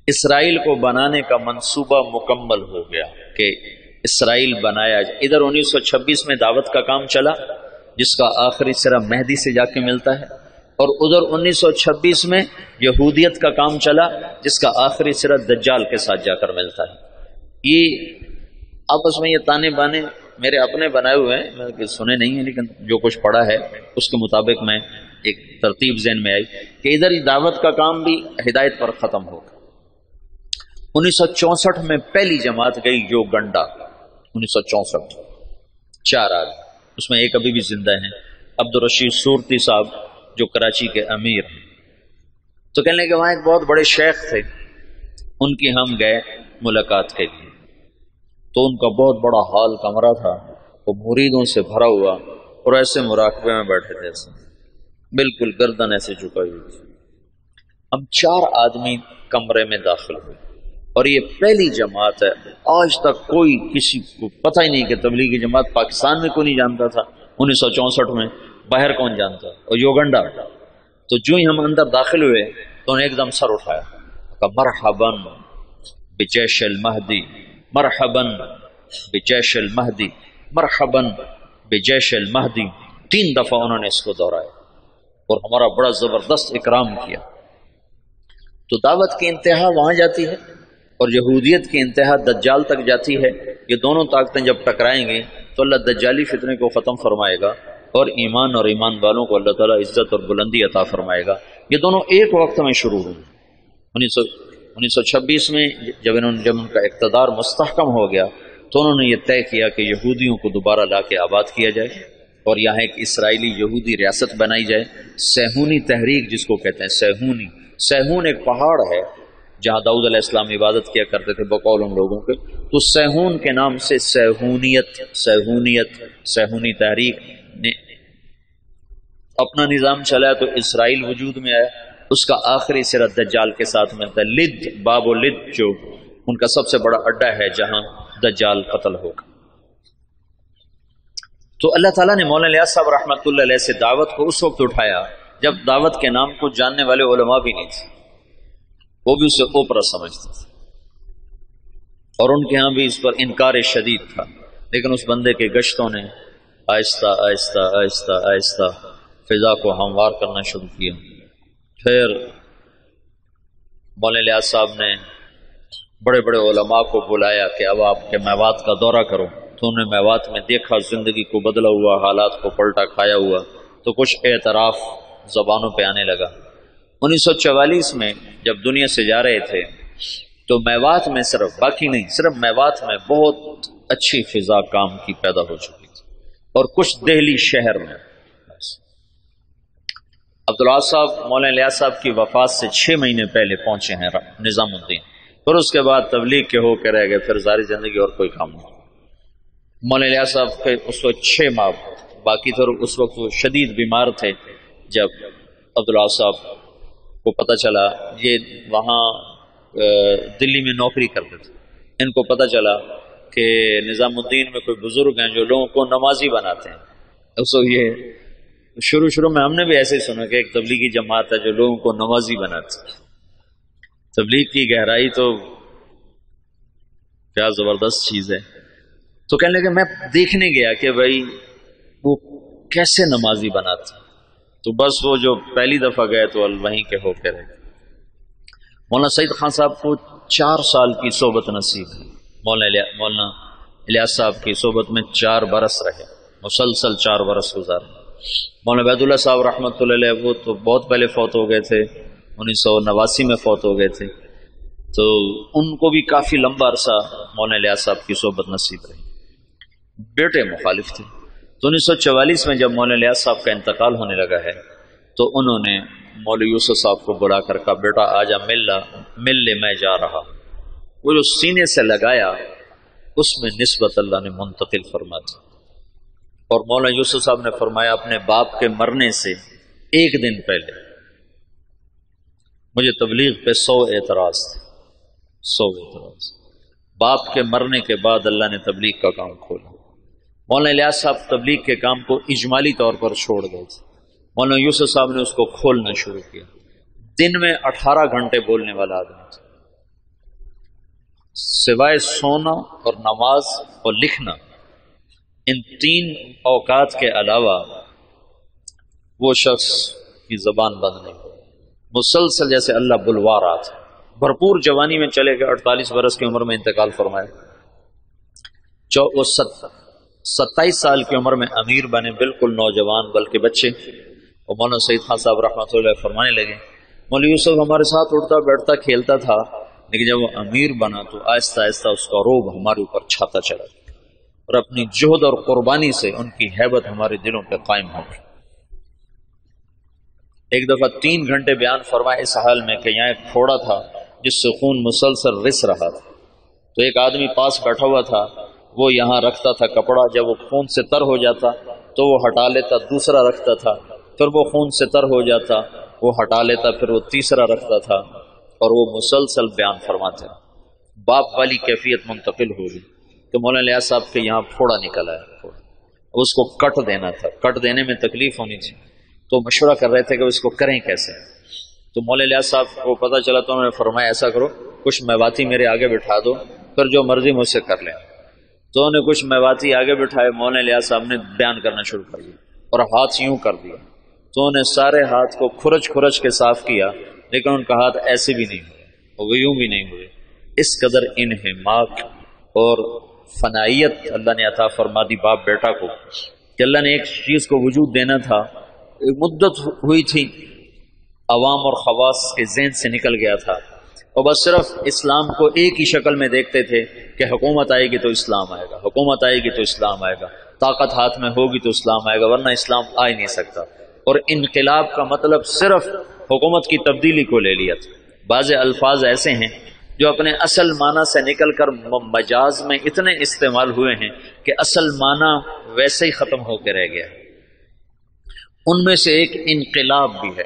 اسرائیل کو بنانے کا منصوبہ مکمل ہو گیا کہ اسرائیل بنایا جائے. ادھر 1926 میں دعوت کا کام چلا جس کا آخری سرا مہدی سے جا کے ملتا ہے، اور ادھر 1926 میں یہودیت کا کام چلا جس کا آخری سرا دجال کے ساتھ جا کر ملتا ہے. یہ آپس میں یہ تانے بانے میرے اپنے بنائے ہوئے ہیں، میں سنے نہیں ہیں، لیکن جو کچھ پڑھا ہے اس کے مطابق میں ایک ترتیب ذہن میں آئی کہ ادھر دعوت کا کام بھی ہدایت پر ختم ہوگا. 1964 میں پہلی جماعت گئی جو گنڈا، 1964 4 آدمی، اس میں ایک ابھی بھی زندہ ہیں، عبدالرشید صورتی صاحب جو کراچی کے امیر ہیں. تو کہنے لگے وہاں ایک بہت بڑے شیخ تھے، ان کی ہم گئے ملاقات کے لیے. تو ان کا بہت بڑا ہال کمرہ تھا، وہ مریدوں سے بھرا ہوا، اور ایسے مراقبے میں بیٹھے تھے، ایسے بالکل گردن ایسے جھکائی ہوئی تھی۔ اب 4 آدمی کمرے میں داخل ہوئے، اور یہ پہلی جماعت ہے، آج تک کوئی کسی کو پتہ ہی نہیں کہ تبلیغی جماعت پاکستان میں کوئی نہیں جانتا تھا 1964 میں، باہر کون جانتا، اور یوگنڈا۔ تو جو ہی ہم اندر داخل ہوئے تو انہیں ایک دم سر اٹھایا، کہا مرحباً بجیش المہدی، مرحباً بجیش المہدی، مرحباً بجیش المہدی۔ 3 دفعہ انہوں نے اس کو دہرایا اور ہمارا بڑا زبردست اکرام کیا۔ تو دعوت کی انتہا وہاں جاتی ہے اور یہودیت کی انتہا دجال تک جاتی ہے۔ یہ دونوں طاقتیں جب ٹکرائیں گی تو اللہ دجالی فتنے کو ختم فرمائے گا اور ایمان اور ایمان والوں کو اللہ تعالیٰ عزت اور بلندی عطا فرمائے گا۔ یہ دونوں ایک وقت میں شروع ہوئے۔ 1926 میں جب ان کا اقتدار مستحکم ہو گیا تو انہوں نے یہ طے کیا کہ یہودیوں کو دوبارہ لا کے آباد کیا جائے اور یہاں ایک اسرائیلی یہودی ریاست بنائی جائے۔ سیہونی تحریک جس کو کہتے ہیں، سیہون ایک پہاڑ ہے جہاں داؤد علیہ السلام عبادت کیا کرتے تھے بقول ان لوگوں کے، تو سیہون کے نام سے سیہونی تحریک نے اپنا نظام چلایا تو اسرائیل وجود میں آیا۔ اس کا آخری سرا دجال کے ساتھ ملتا ہے، لد، باب و لد جو ان کا سب سے بڑا اڈا ہے جہاں دجال قتل ہوگا۔ تو اللہ تعالیٰ نے مولانا الیاس صاحب رحمۃ اللہ علیہ سے دعوت کو اس وقت اٹھایا جب دعوت کے نام کو جاننے والے علماء بھی نہیں تھے، وہ بھی اسے اوپرا سمجھتے تھے اور ان کے ہاں بھی اس پر انکار شدید تھا، لیکن اس بندے کے گشتوں نے آہستہ آہستہ آہستہ آہستہ فضا کو ہموار کرنا شروع کیا۔ پھر مولانا الیاس صاحب نے بڑے بڑے علماء کو بلایا کہ اب آپ کے میوات کا دورہ کرو، تو انہوں نے میوات میں دیکھا زندگی کو بدلا ہوا، حالات کو پلٹا کھایا ہوا، تو کچھ اعتراف زبانوں پہ آنے لگا۔ 1944 میں جب دنیا سے جا رہے تھے تو میوات میں صرف میوات میں بہت اچھی فضا کام کی پیدا ہو چکی تھی، اور کچھ دہلی شہر میں۔ عبداللہ صاحب مولانا الیاس صاحب کی وفات سے 6 مہینے پہلے پہنچے ہیں نظام الدین، پھر اس کے بعد تبلیغ کے ہو کے رہ گئے، پھر ساری زندگی اور کوئی کام نہیں۔ مولانا الیاس صاحب کے اس وقت 6 ماہ باقی تھے، اور اس وقت وہ شدید بیمار تھے۔ جب عبداللہ صاحب کو پتہ چلا، یہ وہاں دلی میں نوکری کرتے تھے، ان کو پتہ چلا کہ نظام الدین میں کوئی بزرگ ہیں جو لوگوں کو نمازی بناتے ہیں۔ اس وقت یہ شروع میں ہم نے بھی ایسے ہی سنا کہ ایک تبلیغی جماعت ہے جو لوگوں کو نمازی بناتی ہے۔ تبلیغ کی گہرائی تو کیا زبردست چیز ہے۔ تو کہنے لگے میں دیکھنے گیا کہ بھائی وہ کیسے نمازی بناتے، تو بس وہ جو پہلی دفعہ گئے تو وہیں کے ہو کے رہے۔ مولانا سعید خان صاحب کو 4 سال کی صحبت نصیب ہے، مولانا الیاس صاحب کی صحبت میں 4 برس رہے، مسلسل 4 برس گزارے۔ مولانا عبید اللہ صاحب رحمۃ اللہ علیہ وہ تو بہت پہلے فوت ہو گئے تھے، 1989 میں فوت ہو گئے تھے، تو ان کو بھی کافی لمبا عرصہ مولانا الیاس صاحب کی صحبت نصیب رہی۔ بیٹے مخالف تھے، تو 1944 میں جب مولانا الیاس صاحب کا انتقال ہونے لگا ہے تو انہوں نے مولوی یوسف صاحب کو بلا کر کہا بیٹا آجا مل لے میں جا رہا۔ وہ جو سینے سے لگایا اس میں نسبت اللہ نے منتقل فرما دی، اور مولانا یوسف صاحب نے فرمایا اپنے باپ کے مرنے سے 1 دن پہلے مجھے تبلیغ پہ 100 اعتراض تھے، 100 اعتراض۔ باپ کے مرنے کے بعد اللہ نے تبلیغ کا کام کھولا۔ مولانا الیاس صاحب تبلیغ کے کام کو اجمالی طور پر چھوڑ گئے تھے، مولانا یوسف صاحب نے اس کو کھولنا شروع کیا۔ دن میں 18 گھنٹے بولنے والا آدمی تھا، سوائے سونا اور نماز اور لکھنا، ان 3 اوقات کے علاوہ وہ شخص کی زبان بند نہیں ہوئی، مسلسل جیسے اللہ بلوا رہا تھا۔ بھرپور جوانی میں چلے گئے، 48 برس کی عمر میں انتقال فرمایا۔ وہ 27 سال کی عمر میں امیر بنے، بالکل نوجوان بلکہ بچے۔ اور مولانا سعید خان صاحب رحمۃ اللہ علیہ فرمانے لگے مولوی یوسف ہمارے ساتھ اٹھتا بیٹھتا کھیلتا تھا، لیکن جب وہ امیر بنا تو آہستہ آہستہ اس کا روب ہمارے اوپر چھاتا چلا، اور اپنی جہد اور قربانی سے ان کی ہیبت ہمارے دلوں پہ قائم ہو گئی۔ ایک دفعہ 3 گھنٹے بیان فرمائے اس حال میں کہ یہاں ایک پھوڑا تھا جس سے خون مسلسل رس رہا تھا، تو ایک آدمی پاس بیٹھا ہوا تھا، وہ یہاں رکھتا تھا کپڑا، جب وہ خون سے تر ہو جاتا تو وہ ہٹا لیتا، دوسرا رکھتا تھا، پھر وہ خون سے تر ہو جاتا، وہ ہٹا لیتا، پھر وہ تیسرا رکھتا تھا، اور وہ مسلسل بیان فرماتے ہیں۔ باپ والی کیفیت منتقل ہو گئی کہ مولانا الیاس صاحب کے یہاں پھوڑا نکل آیا، اس کو کٹ دینا تھا، کٹ دینے میں تکلیف ہونی تھی، تو مشورہ کر رہے تھے کہ اس کو کریں کیسے۔ تو مولانا الیاس صاحب کو پتہ چلا تو انہوں نے فرمایا ایسا کرو، کچھ میواتی میرے آگے بٹھا دو، پھر جو مرضی مجھ سے کر لیں۔ تو انہوں نے کچھ میواتی آگے بٹھائے، مولانا الیاس صاحب نے بیان کرنا شروع کر دیا اور ہاتھ یوں کر دیا، تو انہوں نے سارے ہاتھ کو کھرچ کھرچ کے صاف کیا، لیکن ان کا ہاتھ ایسے بھی نہیں ہوئے، وہ یوں بھی نہیں ہوئے۔ اس قدر انہماک اور فنائیت اللہ نے عطا فرما دی باپ بیٹا کو کہ اللہ نے ایک چیز کو وجود دینا تھا، ایک مدت ہوئی تھی عوام اور خواص کے ذہن سے نکل گیا تھا، اور بس صرف اسلام کو ایک ہی شکل میں دیکھتے تھے کہ حکومت آئے گی تو اسلام آئے گا، حکومت آئے گی تو اسلام آئے گا، طاقت ہاتھ میں ہوگی تو اسلام آئے گا، ورنہ اسلام آ ہی نہیں سکتا۔ اور انقلاب کا مطلب صرف حکومت کی تبدیلی کو لے لیا تھا۔ بعض الفاظ ایسے ہیں جو اپنے اصل معنی سے نکل کر مجاز میں اتنے استعمال ہوئے ہیں کہ اصل معنی ویسے ہی ختم ہو کے رہ گیا۔ ان میں سے ایک انقلاب بھی ہے۔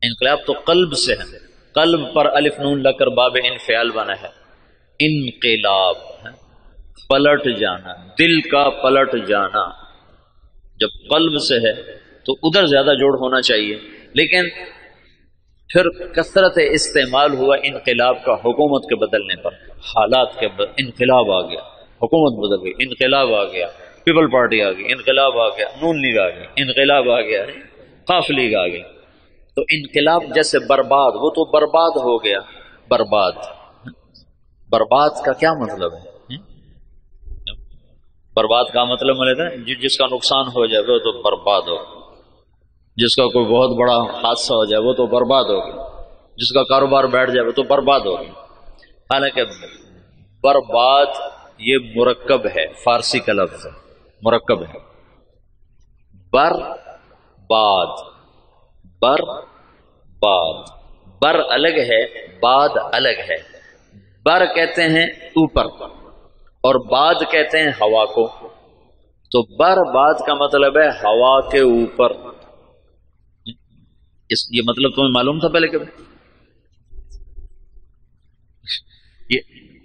انقلاب تو قلب سے ہے، قلب پر الف نون لگ کر باب انفعال بنا ہے۔ انقلاب پلٹ جانا، دل کا پلٹ جانا، جب قلب سے ہے تو ادھر زیادہ جوڑ ہونا چاہیے، لیکن پھر کثرت استعمال ہوا انقلاب کا حکومت کے بدلنے پر، حالات کے انقلاب آ گیا، حکومت بدل گئی، انقلاب آ گیا، پیپل پارٹی آ گئی، انقلاب آ گیا، نون لیگ آ گئی، انقلاب آ گیا، قاف لیگ آ گئی۔ تو انقلاب جیسے برباد، وہ تو برباد ہو گیا۔ برباد، برباد کا کیا مطلب ہے؟ برباد کا مطلب ہے جس کا نقصان ہو جائے وہ تو برباد ہو، جس کا کوئی بہت بڑا حادثہ ہو جائے وہ تو برباد ہو گیا، جس کا کاروبار بیٹھ جائے وہ تو برباد ہو گیا۔ حالانکہ برباد یہ مرکب ہے، فارسی کا لفظ ہے، مرکب ہے۔ برباد، بر باد، بر الگ ہے، باد الگ ہے۔ بر کہتے ہیں اوپر اور باد کہتے ہیں ہوا کو، تو بر باد کا مطلب ہے ہوا کے اوپر۔ یہ مطلب تمہیں معلوم تھا پہلے؟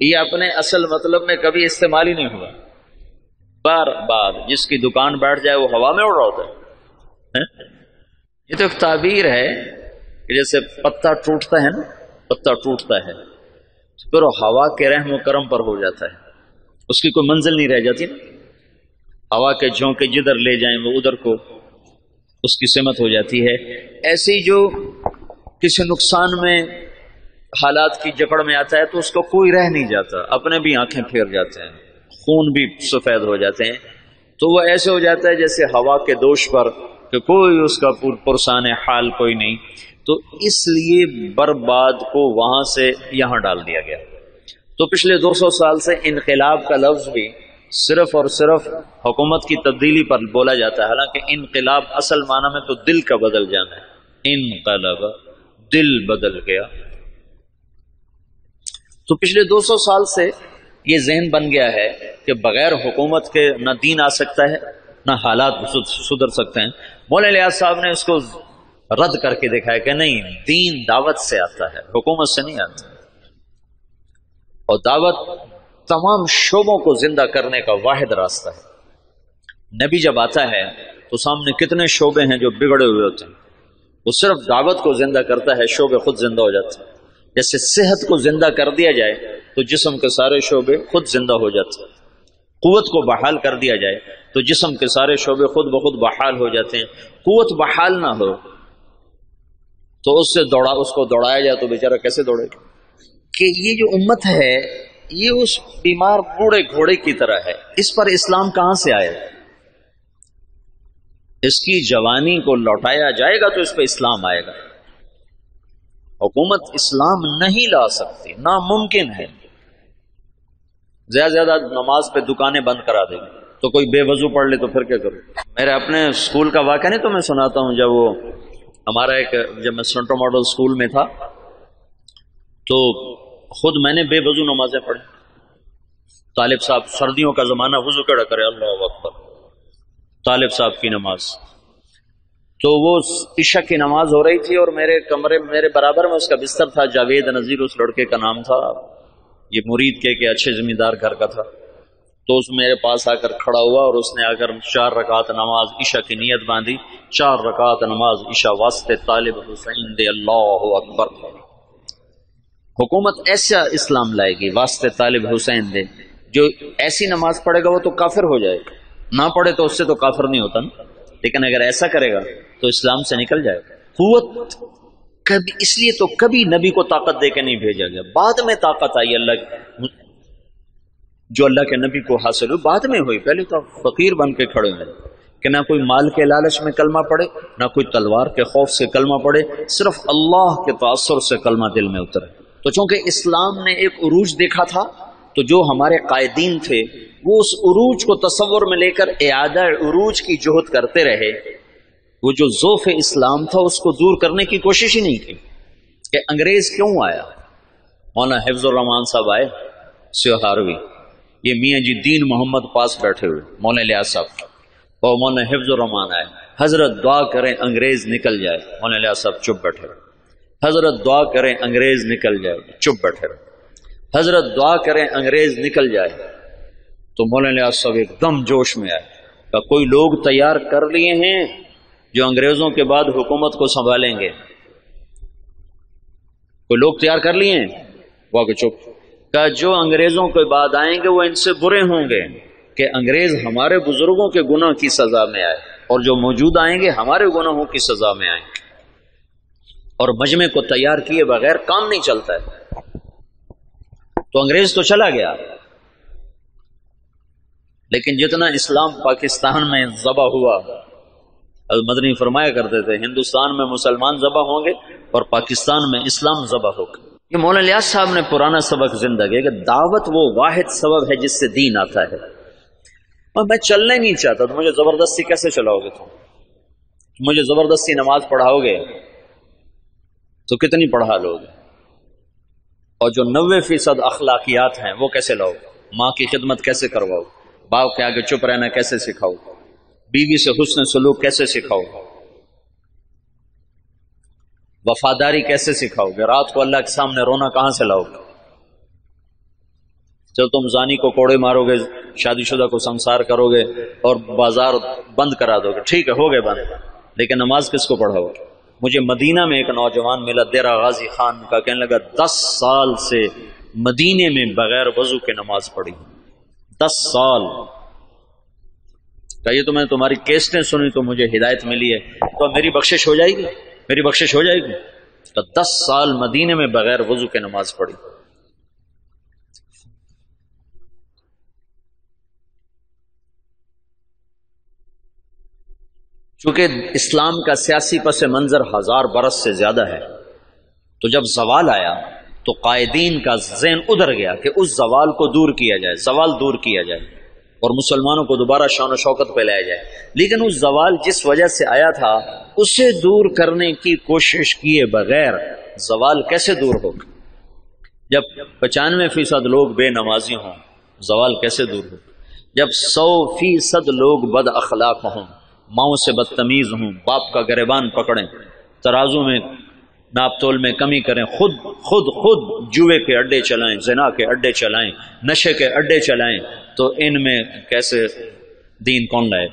یہ اپنے اصل مطلب میں کبھی استعمال ہی نہیں ہوا۔ بر باد، جس کی دکان بیٹھ جائے وہ ہوا میں اڑ رہا ہوتا ہے۔ یہ تو ایک تعبیر ہے کہ جیسے پتا ٹوٹتا ہے نا، پتا ٹوٹتا ہے پھر وہ ہوا کے رحم و کرم پر ہو جاتا ہے، اس کی کوئی منزل نہیں رہ جاتی نا، ہوا کے جھونکے جدھر لے جائیں وہ ادھر کو اس کی سمت ہو جاتی ہے۔ ایسے ہی جو کسی نقصان میں حالات کی جکڑ میں آتا ہے تو اس کو کوئی رہ نہیں جاتا، اپنے بھی آنکھیں پھیر جاتے ہیں، خون بھی سفید ہو جاتے ہیں، تو وہ ایسے ہو جاتا ہے جیسے ہوا کے دوش پر کہ کوئی اس کا پرسان حال کوئی نہیں۔ تو اس لیے برباد کو وہاں سے یہاں ڈال دیا گیا۔ تو پچھلے 200 سال سے انقلاب کا لفظ بھی صرف اور صرف حکومت کی تبدیلی پر بولا جاتا ہے، حالانکہ انقلاب اصل معنی میں تو دل کا بدل جانا ہے۔ انقلب، دل بدل گیا۔ تو پچھلے 200 سال سے یہ ذہن بن گیا ہے کہ بغیر حکومت کے نہ دین آ سکتا ہے نہ حالات سدھر سکتے ہیں۔ مولانا الیاس صاحب نے اس کو رد کر کے دکھایا کہ نہیں، دین دعوت سے آتا ہے، حکومت سے نہیں آتا، اور دعوت تمام شعبوں کو زندہ کرنے کا واحد راستہ ہے۔ نبی جب آتا ہے تو سامنے کتنے شعبے ہیں جو بگڑے ہوئے ہوتے ہیں، وہ صرف دعوت کو زندہ کرتا ہے، شعبے خود زندہ ہو جاتے ہیں۔ جیسے صحت کو زندہ کر دیا جائے تو جسم کے سارے شعبے خود زندہ ہو جاتے ہیں، قوت کو بحال کر دیا جائے تو جسم کے سارے شعبے خود بخود بحال ہو جاتے ہیں۔ قوت بحال نہ ہو تو اس کو دوڑایا جائے تو بیچارہ کیسے دوڑے گا؟ کہ یہ جو امت ہے یہ اس بیمار بوڑھے گھوڑے کی طرح ہے، اس پر اسلام کہاں سے آئے؟ اس کی جوانی کو لوٹایا جائے گا تو اس پہ اسلام آئے گا۔ حکومت اسلام نہیں لا سکتی، ناممکن ہے۔ زیادہ زیادہ نماز پہ دکانیں بند کرا دیں تو کوئی بے وضو پڑھ لے تو پھر کیا کروں؟ میرے اپنے اسکول کا واقعہ نہیں تو میں سناتا ہوں۔ جب میں سنٹر ماڈل اسکول میں تھا تو خود میں نے بے وضو نمازیں پڑھی۔ طالب صاحب سردیوں کا زمانہ، وضو کیڑا کرے، اللہ اکبر، طالب صاحب کی نماز. تو وہ عشاء کی نماز ہو رہی تھی اور میرے کمرے میرے برابر میں اس کا بستر تھا. جاوید نذیر اس لڑکے کا نام تھا. یہ مرید کے اچھے زمیندار گھر کا تھا. تو اس میرے پاس آ کر کھڑا ہوا اور اس نے اگر 4 رکعت نماز عشاء کی نیت باندھی. 4 رکعت نماز عشاء واسطے طالب حسین دے اللہ اکبر. حکومت ایسا اسلام لائے گی واسطے طالب حسین دے. جو ایسی نماز پڑھے گا وہ تو کافر ہو جائے گا, نہ پڑھے تو اس سے تو کافر نہیں ہوتا نا. لیکن اگر ایسا کرے گا تو اسلام سے نکل جائے گا. قوت کبھی اس لیے تو کبھی نبی کو طاقت دے کے نہیں بھیجا گیا. بعد میں طاقت آئی اللہ جو اللہ کے نبی کو حاصل ہوئی بعد میں ہوئی. پہلے تو فقیر بن کے کھڑے ہوئے کہ نہ کوئی مال کے لالچ میں کلمہ پڑھے, نہ کوئی تلوار کے خوف سے کلمہ پڑھے, صرف اللہ کے تاثر سے کلمہ دل میں اترے. تو چونکہ اسلام نے ایک عروج دیکھا تھا تو جو ہمارے قائدین تھے وہ اس عروج کو تصور میں لے کر اعادہ عروج کی جہد کرتے رہے. وہ جو ذوف اسلام تھا اس کو دور کرنے کی کوشش ہی نہیں کی کہ انگریز کیوں آیا. مولانا حفظ الرحمان صاحب آئے سیوہاروی, یہ میاں جی دین محمد پاس بیٹھے ہوئے مولانا الیاس صاحب, اور مولانا حفظ الرحمان آئے. حضرت دعا کریں انگریز نکل جائے. مولانا الیاس صاحب چپ بیٹھے رہے. حضرت دعا کریں انگریز نکل جائے. چپ بیٹھے رہے. حضرت دعا کریں انگریز نکل جائے. تو مولانا الیاس صاحب ایک دم جوش میں آئے کہ کوئی لوگ تیار کر لیے ہیں جو انگریزوں کے بعد حکومت کو سنبھالیں گے. کوئی لوگ تیار کر لیے ہیں. وہ کہ چپ. کہ جو انگریزوں کے بعد آئیں گے وہ ان سے برے ہوں گے کہ انگریز ہمارے بزرگوں کے گناہ کی سزا میں آئے, اور جو موجود آئیں گے ہمارے گناہوں کی سزا میں آئیں گے. اور مجمع کو تیار کیے بغیر کام نہیں چلتا ہے. تو انگریز تو چلا گیا, لیکن جتنا اسلام پاکستان میں ذبح ہوا, مدنی فرمایا کرتے تھے ہندوستان میں مسلمان ذبح ہوں گے اور پاکستان میں اسلام ذبح ہوگا. یہ مولانا الیاس صاحب نے پرانا سبق زندہ کیا کہ دعوت وہ واحد سبب ہے جس سے دین آتا ہے. اور میں چلنا ہی نہیں چاہتا تو مجھے زبردستی کیسے چلاؤ گے؟ تم مجھے زبردستی نماز پڑھاؤ گے تو کتنی پڑھا لو گے؟ اور جو 90% اخلاقیات ہیں وہ کیسے لاؤ؟ ماں کی خدمت کیسے کرواؤ؟ باپ کے آگے چپ رہنا کیسے سکھاؤ؟ بیوی سے حسن سلوک کیسے سکھاؤ؟ وفاداری کیسے سکھاؤ گے؟ رات کو اللہ کے سامنے رونا کہاں سے لاؤ گے؟ جب تم زانی کو کوڑے مارو گے, شادی شدہ کو سنسار کرو گے اور بازار بند کرا دو گے, ٹھیک ہے ہو گئے بند, لیکن نماز کس کو پڑھاؤ گے؟ مجھے مدینہ میں ایک نوجوان ملا دیرہ غازی خان کا, کہنے لگا 10 سال سے مدینے میں بغیر وضو کے نماز پڑھی. 10 سال. کہیے تو میں تمہاری کیسٹیں سنی تو مجھے ہدایت ملی ہے, تو میری بخشش ہو جائے گی؟ میری بخشش ہو جائے گی؟ تو 10 سال مدینے میں بغیر وضو کے نماز پڑھی. چونکہ اسلام کا سیاسی پس منظر 1000 برس سے زیادہ ہے, تو جب زوال آیا تو قائدین کا ذہن ادھر گیا کہ اس زوال کو دور کیا جائے, زوال دور کیا جائے اور مسلمانوں کو دوبارہ شان و شوکت پہ لایا جائے. لیکن اس زوال جس وجہ سے آیا تھا اسے دور کرنے کی کوشش کیے بغیر زوال کیسے دور ہوگا؟ جب 95% لوگ بے نمازی ہوں زوال کیسے دور ہوگا؟ جب 100% لوگ بد اخلاق ہوں, ماؤں سے بدتمیز ہوں, باپ کا گریبان پکڑیں, ترازو میں ناپ تول میں کمی کریں, خود جوئے کے اڈے چلائیں, زنا کے اڈے چلائیں, نشے کے اڈے چلائیں, تو ان میں کیسے دین کون لائے؟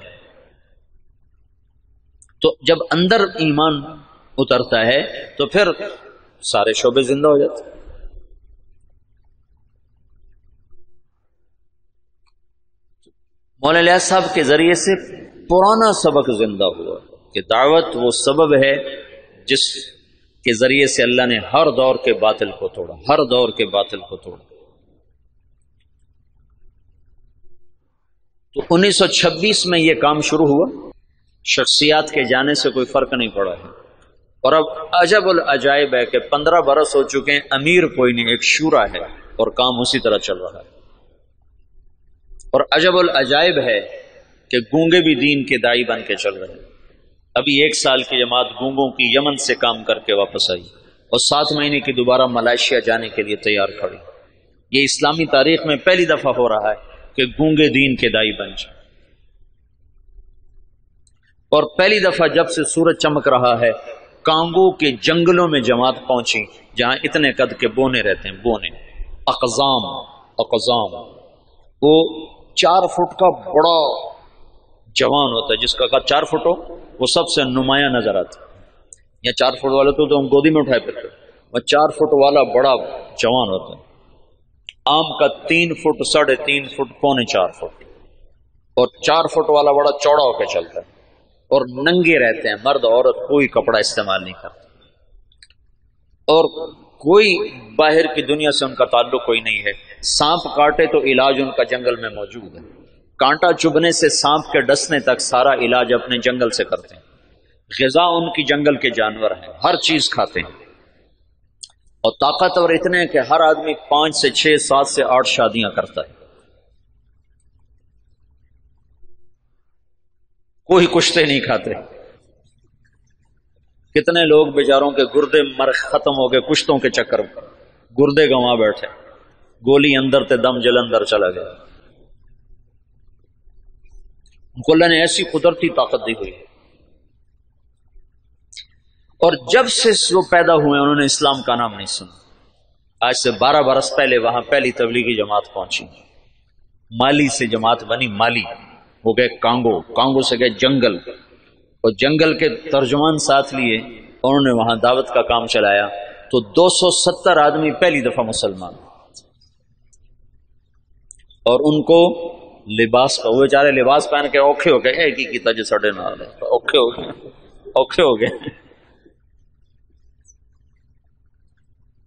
تو جب اندر ایمان اترتا ہے تو پھر سارے شعبے زندہ ہو جاتے. مولانا الیاس صاحب کے ذریعے سے پرانا سبق زندہ ہوا کہ دعوت وہ سبب ہے جس کے ذریعے سے اللہ نے ہر دور کے باطل کو توڑا, ہر دور کے باطل کو توڑا. تو 1926 میں یہ کام شروع ہوا, شخصیات کے جانے سے کوئی فرق نہیں پڑا ہے. اور اب عجب العجائب ہے کہ 15 برس ہو چکے ہیں, امیر کوئی نہیں, ایک شورا ہے اور کام اسی طرح چل رہا ہے. اور عجب العجائب ہے کہ گونگے بھی دین کے دائی بن کے چل رہے ہیں. ابھی 1 سال کی جماعت گونگوں کی یمن سے کام کر کے واپس آئی اور 7 مہینے کی دوبارہ ملائیشیا جانے کے لیے تیار کھڑی. یہ اسلامی تاریخ میں پہلی دفعہ ہو رہا ہے کہ گونگے دین کے دائی بن جائیں. اور پہلی دفعہ جب سے سورج چمک رہا ہے کانگو کے جنگلوں میں جماعت پہنچی جہاں اتنے قد کے بونے رہتے ہیں، بونے اقزام وہ 4 فٹ کا بڑا جوان ہوتا ہے، جس کا قد 4 فٹ ہو وہ سب سے نمایاں نظر آتا ہے۔ یا 4 فٹ والے تو ہم گودی میں اٹھائے پھرتے، وہ 4 فٹ والا بڑا جوان ہوتا ہے۔ آم کا 3 فٹ 3.5 فٹ 4.25 فٹ، اور 4 فٹ والا بڑا چوڑا ہو کے چلتا ہے، اور ننگے رہتے ہیں، مرد عورت کوئی کپڑا استعمال نہیں کرتا، اور کوئی باہر کی دنیا سے ان کا تعلق کوئی نہیں ہے۔ سانپ کاٹے تو علاج ان کا جنگل میں موجود ہے، کانٹا چبھنے سے سانپ کے ڈسنے تک سارا علاج اپنے جنگل سے کرتے ہیں۔ غذا ان کی جنگل کے جانور ہیں، ہر چیز کھاتے ہیں، اور طاقتور اتنے ہیں کہ ہر آدمی 5 سے 6 7 سے 8 شادیاں کرتا ہے، کوئی کشتے نہیں کھاتے۔ کتنے لوگ بیچاروں کے گردے مر ختم ہو گئے کشتوں کے چکر میں، گردے گنوا بیٹھے، گولی اندر تے دم جلندر چلا گیا۔ ان کو اللہ نے ایسی قدرتی طاقت دی ہوئی ہے، اور جب سے وہ پیدا ہوئے انہوں نے اسلام کا نام نہیں سنا۔ آج سے 12 برس پہلے وہاں پہلی تبلیغی جماعت پہنچی، مالی سے جماعت بنی، مالی ہو گئے کانگو سے گئے جنگل، اور جنگل کے ترجمان ساتھ لیے، انہوں نے وہاں دعوت کا کام چلایا، تو 270 آدمی پہلی دفعہ مسلمان، اور ان کو لباس کا، وہ بیچارے لباس پہن کے اوکھے ہو گئے، ایک ہی کیتا جو سڑے نال اوکھے ہو گئے۔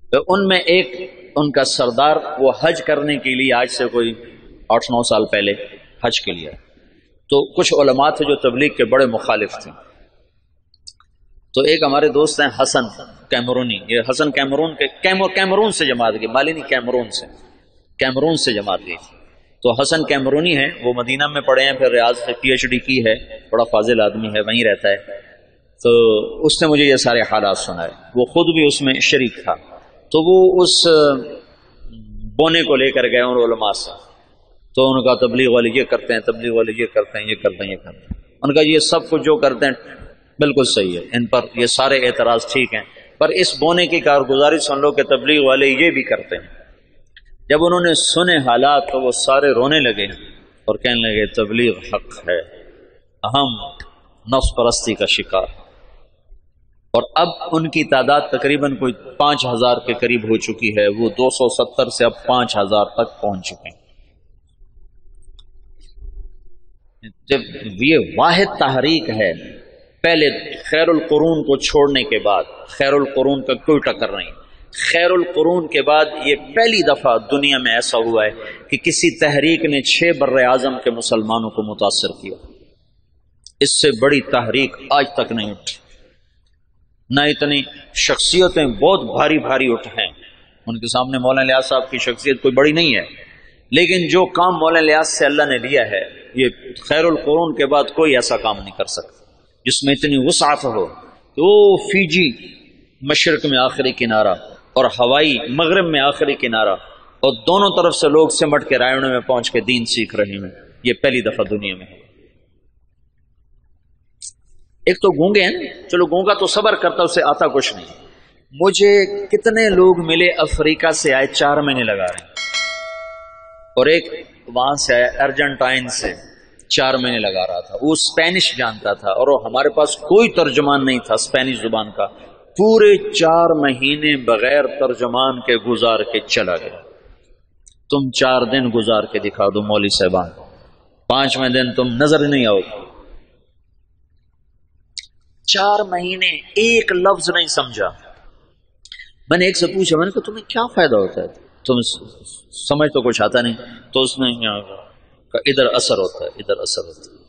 تو ان میں ایک ان کا سردار، وہ حج کرنے کے لیے آج سے کوئی 8-9 سال پہلے حج کے لیے، تو کچھ علماء تھے جو تبلیغ کے بڑے مخالف تھے، تو ایک ہمارے دوست ہیں حسن کیمرونی، یہ حسن کیمرون سے جماعت گئی، مالی نہیں کیمرون سے جماعت گئی، تو حسن کیمرونی ہے، وہ مدینہ میں پڑھے ہیں، پھر ریاض سے PhD کی ہے، بڑا فاضل آدمی ہے، وہیں رہتا ہے۔ تو اس نے مجھے یہ سارے حالات سنائے، وہ خود بھی اس میں شریک تھا، تو وہ اس بونے کو لے کر گئے ان علماء سے، تو ان کا تبلیغ والے یہ کرتے ہیں، تبلیغ والے یہ کرتے ہیں، یہ کرتے ہیں، یہ کرتے ہیں۔ ان کا یہ سب کچھ جو کرتے ہیں بالکل صحیح ہے، ان پر یہ سارے اعتراض ٹھیک ہیں، پر اس بونے کی کارگزاری سن لو کہ تبلیغ والے یہ بھی کرتے ہیں۔ جب انہوں نے سنے حالات تو وہ سارے رونے لگے اور کہنے لگے تبلیغ حق ہے، ہم نفس پرستی کا شکار، اور اب ان کی تعداد تقریباً کوئی 5000 کے قریب ہو چکی ہے، وہ 270 سے اب 5000 تک پہنچ چکے ہیں۔ جب یہ واحد تحریک ہے، پہلے خیر القرون کو چھوڑنے کے بعد، خیر القرون کا کوئی ٹکر نہیں، خیر القرون کے بعد یہ پہلی دفعہ دنیا میں ایسا ہوا ہے کہ کسی تحریک نے 6 بر اعظم کے مسلمانوں کو متاثر کیا۔ اس سے بڑی تحریک آج تک نہیں اٹھی، نہ اتنی شخصیتیں بہت بھاری بھاری اٹھ ہیں، ان کے سامنے مولانا الیاس صاحب کی شخصیت کوئی بڑی نہیں ہے، لیکن جو کام مولانا الیاس سے اللہ نے لیا ہے، یہ خیر القرون کے بعد کوئی ایسا کام نہیں کر سکتا جس میں اتنی وسعت ہو۔ تو فیجی مشرق میں آخری کنارہ اور ہوائی مغرب میں آخری کنارہ، اور دونوں طرف سے لوگ سمٹ کے رائے میں پہنچ کے دین سیکھ رہے ہیں، یہ پہلی دفعہ دنیا میں ہے۔ ایک تو گونگے ہیں، چلو گونگا تو صبر کرتا، اسے آتا کچھ نہیں۔ مجھے کتنے لوگ ملے افریقہ سے آئے 4 مہینے لگا رہے ہیں، اور ایک وہاں سے آیا ارجنٹائن سے 4 مہینے لگا رہا تھا، وہ اسپینش جانتا تھا اور ہمارے پاس کوئی ترجمان نہیں تھا اسپینش زبان کا، پورے 4 مہینے بغیر ترجمان کے گزار کے چلا گیا۔ تم 4 دن گزار کے دکھا دو مولوی صاحبان، 5ویں دن تم نظر نہیں آؤ گے۔ 4 مہینے ایک لفظ نہیں سمجھا۔ میں نے ایک سے پوچھا، میں نے کہا تمہیں کیا فائدہ ہوتا ہے، تم سمجھ تو کچھ آتا نہیں، تو اس نے کہا ادھر اثر ہوتا ہے، ادھر اثر ہوتا ہے۔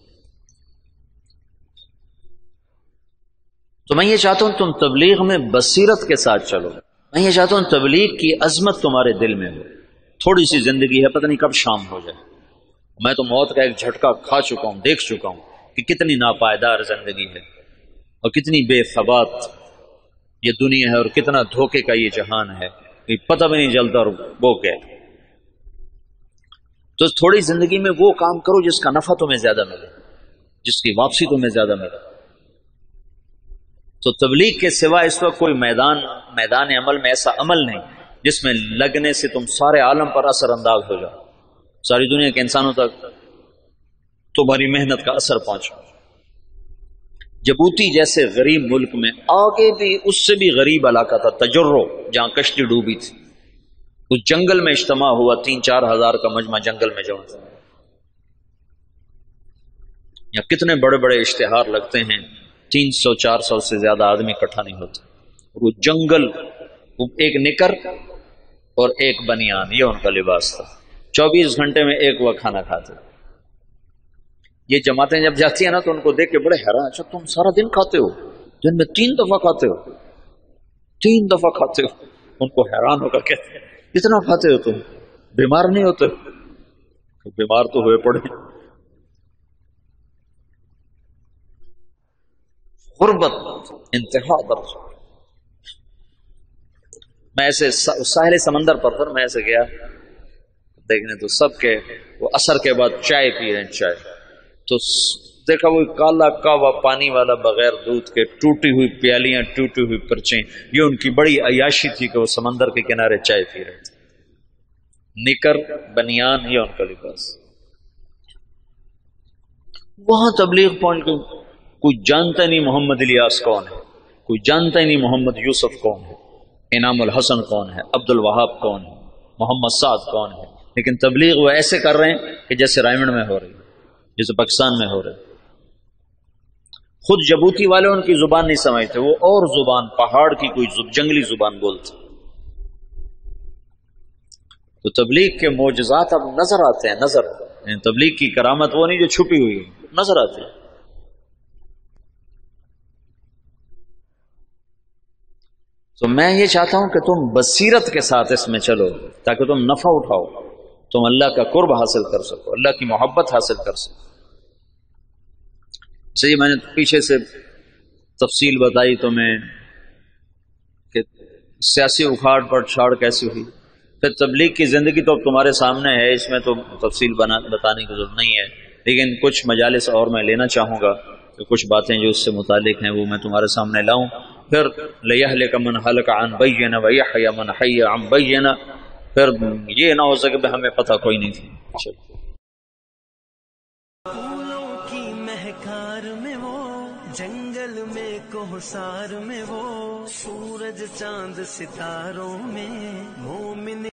تو میں یہ چاہتا ہوں تم تبلیغ میں بصیرت کے ساتھ چلو، میں یہ چاہتا ہوں تبلیغ کی عظمت تمہارے دل میں ہو۔ تھوڑی سی زندگی ہے، پتہ نہیں کب شام ہو جائے۔ میں تو موت کا ایک جھٹکا کھا چکا ہوں، دیکھ چکا ہوں کہ کتنی ناپائیدار زندگی ہے اور کتنی بے ثبات یہ دنیا ہے، اور کتنا دھوکے کا یہ جہان ہے، پتہ بھی نہیں چلتا اور وہ کیا۔ تو تھوڑی زندگی میں وہ کام کرو جس کا نفع تمہیں زیادہ ملے، جس کی واپسی تمہیں زیادہ ملے. تو تبلیغ کے سوا اس وقت کوئی میدان عمل میں ایسا عمل نہیں جس میں لگنے سے تم سارے عالم پر اثر انداز ہو جاؤ، ساری دنیا کے انسانوں تک تمہاری محنت کا اثر پہنچا. جبوتی جیسے غریب ملک میں آگے بھی اس سے بھی غریب علاقہ تھا تجرو، جہاں کشتی ڈوبی تھی، اس جنگل میں اجتماع ہوا، 3-4 ہزار کا مجمع جنگل میں جمع تھا. یا کتنے بڑے بڑے اشتہار لگتے ہیں، 300-400 سے زیادہ آدمی اکٹھا نہیں ہوتے. وہ جنگل، ایک نکر اور ایک بنیان، یہ ان کا لباس تھا. 24 گھنٹے میں ایک وقت کھانا کھاتے. یہ جماعتیں جب جاتی ہیں نا تو ان کو دیکھ کے بڑے حیران، اچھا تم سارا دن کھاتے ہو، دن میں 3 دفعہ کھاتے ہو، 3 دفعہ کھاتے ہو. ان کو حیران ہو کر کہتے ہیں اتنا کھاتے ہو تم، بیمار نہیں ہوتے؟ بیمار تو ہوئے پڑے. غربت انتہا درج. میں ایسے ساحل سمندر پر تھا، میں ایسے گیا دیکھنے تو سب کے وہ عصر کے بعد چائے پی رہے ہیں. چائے تو دیکھا وہ کالا کاوا پانی والا بغیر دودھ کے، ٹوٹی ہوئی پیالیاں، ٹوٹی ہوئی پرچیں. یہ ان کی بڑی عیاشی تھی کہ وہ سمندر کے کنارے چائے پی رہے تھے. نکر بنیان یہ ان کا لباس. وہاں تبلیغ پہنچ گئی. کوئی جانتا نہیں محمد الیاس کون ہے، کوئی جانتا ہی نہیں محمد یوسف کون ہے، انعام الحسن کون ہے، عبد الوہاب کون ہے، محمد سعد کون ہے. لیکن تبلیغ وہ ایسے کر رہے ہیں کہ جیسے رائمنڈ میں ہو رہی، جیسے پاکستان میں ہو رہے. خود جبوتی والے ان کی زبان نہیں سمجھتے، وہ اور زبان، پہاڑ کی کوئی جنگلی زبان بولتے. تو تبلیغ کے معجزات اب نظر آتے ہیں، نظر، یعنی تبلیغ کی کرامت وہ نہیں جو چھپی ہوئی ہے، نظر آتی ہے. تو میں یہ چاہتا ہوں کہ تم بصیرت کے ساتھ اس میں چلو تاکہ تم نفع اٹھاؤ، تم اللہ کا قرب حاصل کر سکو، اللہ کی محبت حاصل کر سکو. صحیح، میں نے پیچھے سے تفصیل بتائی تمہیں کہ سیاسی اکھاڑ پر چھاڑ کیسی ہوئی. پھر تبلیغ کی زندگی تو اب تمہارے سامنے ہے، اس میں تو تفصیل بتانے کی ضرورت نہیں ہے. لیکن کچھ مجالس اور میں لینا چاہوں گا کہ کچھ باتیں جو اس سے متعلق ہیں وہ میں تمہارے سامنے لاؤں. پھر لِيَهْلِكَ مَنْ هَلَكَ عَنْ بَيِّنَةٍ وَيَحْيَىٰ مَنْ حَيَّ عَنْ بَيِّنَةٍ. پھر یہ نہ ہو سکے کہ ہمیں پتہ کوئی نہیں تھی. پھولوں کی مہکار میں وہ، جنگل میں کوہسار میں وہ، سورج چاند ستاروں میں مومن